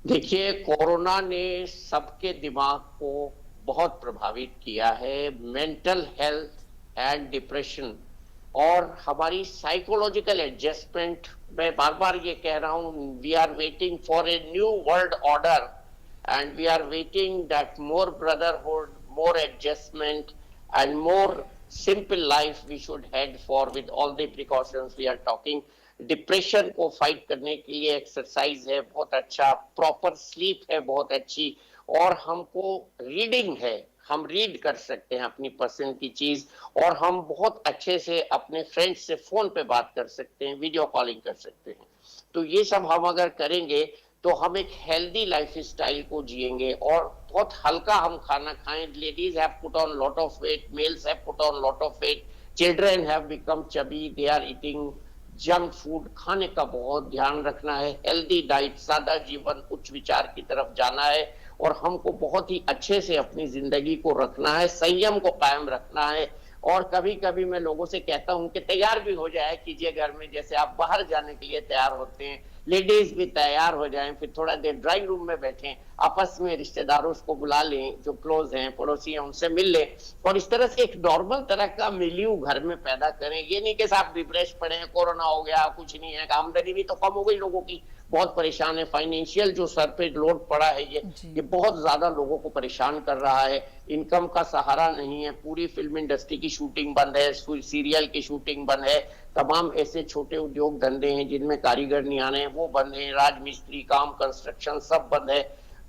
देखिए, कोरोना ने सबके दिमाग को बहुत प्रभावित किया है। मेंटल हेल्थ एंड डिप्रेशन और हमारी साइकोलॉजिकल एडजस्टमेंट, मैं बार बार ये कह रहा हूँ, we are waiting for a new world order and we are waiting that more brotherhood, more adjustment and more simple life we should head for with all the precautions we are talking. Depression को fight करने के लिए exercise है बहुत अच्छा, proper sleep है बहुत अच्छी, और हमको रीडिंग है, हम रीड कर सकते हैं अपनी पसंद की चीज, और हम बहुत अच्छे से अपने फ्रेंड्स से फोन पे बात कर सकते हैं, वीडियो कॉलिंग कर सकते हैं। तो ये सब हम अगर करेंगे तो हम एक हेल्दी लाइफ स्टाइल को जिएंगे और बहुत हल्का हम खाना खाएं। Ladies have put on lot of weight, males have put on lot of weight, children have become chubby, they are eating junk food. खाने का बहुत ध्यान रखना है, हेल्दी डाइट, सादा जीवन, उच्च विचार की तरफ जाना है, और हमको बहुत ही अच्छे से अपनी जिंदगी को रखना है, संयम को कायम रखना है। और कभी कभी मैं लोगों से कहता हूं कि तैयार भी हो जाए कीजिए घर में, जैसे आप बाहर जाने के लिए तैयार होते हैं, लेडीज भी तैयार हो जाएं, फिर थोड़ा देर ड्राइंग रूम में बैठें, आपस में रिश्तेदारों को बुला लें, जो क्लोज हैं, पड़ोसी हैं, उनसे मिल लें, और इस तरह से एक नॉर्मल तरह का मिलियू घर में पैदा करें। ये नहीं कि साहब डिप्रेस पड़े, कोरोना हो गया, कुछ नहीं है, आमदनी भी तो कम हो गई लोगों की, बहुत परेशान है, फाइनेंशियल जो सर पे लोड पड़ा है ये बहुत ज्यादा लोगों को परेशान कर रहा है, इनकम का सहारा नहीं है, पूरी फिल्म इंडस्ट्री की शूटिंग बंद है, सीरियल की शूटिंग बंद है, तमाम ऐसे छोटे उद्योग धंधे हैं जिनमें कारीगर नहीं आने हैं वो बंद है, राजमिस्त्री काम, कंस्ट्रक्शन सब बंद है,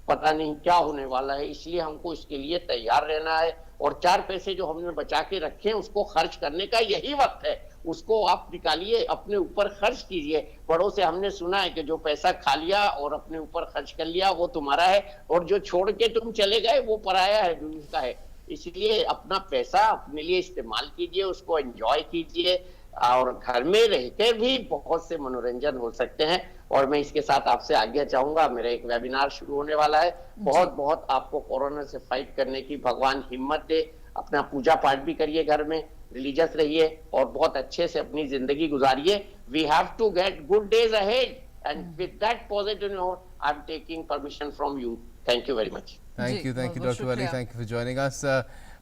पता नहीं क्या होने वाला है। इसलिए हमको इसके लिए तैयार रहना है, और 4 पैसे जो हमने बचा के रखे हैं उसको खर्च करने का यही वक्त है, उसको आप निकालिए, अपने ऊपर खर्च कीजिए। बड़ों से हमने सुना है कि जो पैसा खा लिया और अपने ऊपर खर्च कर लिया वो तुम्हारा है, और जो छोड़ के तुम चले गए वो पराया है, दूसरा है। इसलिए अपना पैसा अपने लिए इस्तेमाल कीजिए, उसको एंजॉय कीजिए, और घर में रहकर भी बहुत से मनोरंजन हो सकते हैं। और मैं इसके साथ आपसे आज्ञा चाहूंगा, मेरा एक वेबिनार शुरू होने वाला है, बहुत बहुत आपको कोरोना से फाइट करने की भगवान हिम्मत दे, अपना पूजा पाठ भी करिए, घर में रिलीजियस रहिए, और बहुत अच्छे से अपनी जिंदगी गुजारिए। We have to get good days ahead, and with that positive note I am taking permission from you. Thank you very much. Thank you, Dr. Wali. Thank you for joining us.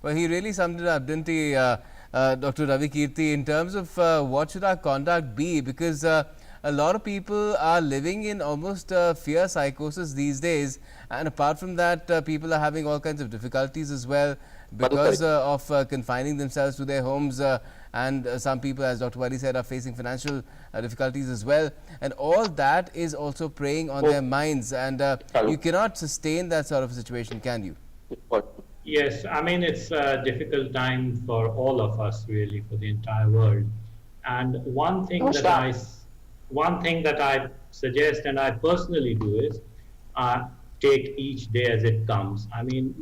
Well, he really summed it up, didn't he, Dr. Ravi Kirti, in terms of what should our conduct be, because a lot of people are living in almost fear psychosis these days, and apart from that, people are having all kinds of difficulties as well because of confining themselves to their homes, and some people, as Dr. Wali said, are facing financial difficulties as well, and all that is also preying on their minds, and you cannot sustain that sort of situation, can you? Yes, I mean, it's a difficult time for all of us, really, for the entire world. And one thing that I suggest, and I personally do, is take each day as it comes. I mean,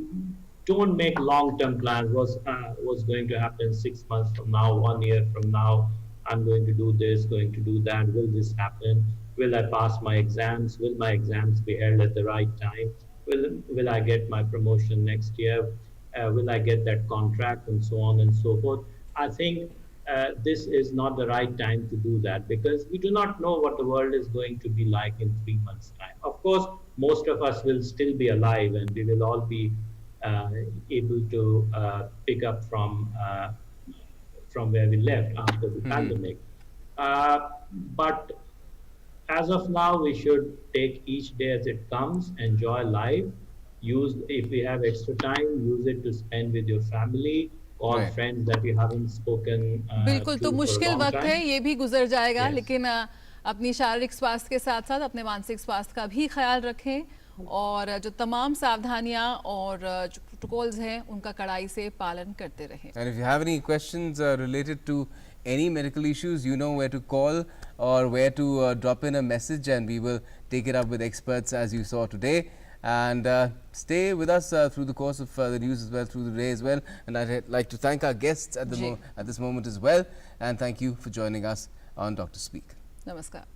don't make long-term plans. What's going to happen 6 months from now, 1 year from now? I'm going to do this, going to do that. Will this happen? Will I pass my exams? Will my exams be held at the right time? Will I get my promotion next year? Will I get that contract, and so on and so forth? I think this is not the right time to do that, because we do not know what the world is going to be like in 3 months' time. Of course, most of us will still be alive, and we will all be able to pick up from where we left after the pandemic. But as of now, we should take each day as it comes, enjoy life. If we have extra time, use it to spend with your family or Right. friends that you haven't spoken बिल्कुल, to तो for a मुश्किल long वक्त time. है, ये भी गुजर जाएगा, Yes. लेकिन अपनी शारीरिक स्वास्थ्य के साथ साथ अपने मानसिक स्वास्थ्य का भी ख्याल रखें और जो तमाम सावधानियां और जो प्रोटोकॉल्स हैं उनका कड़ाई से पालन करते रहें। And if you have any questions related to any medical issues, you know where to call or where to drop in a message, and we will take it up with experts as you saw today. And stay with us through the course of the news as well, through the day as well. And I'd like to thank our guests at this moment as well. And thank you for joining us on Dr. Speak. नमस्कार।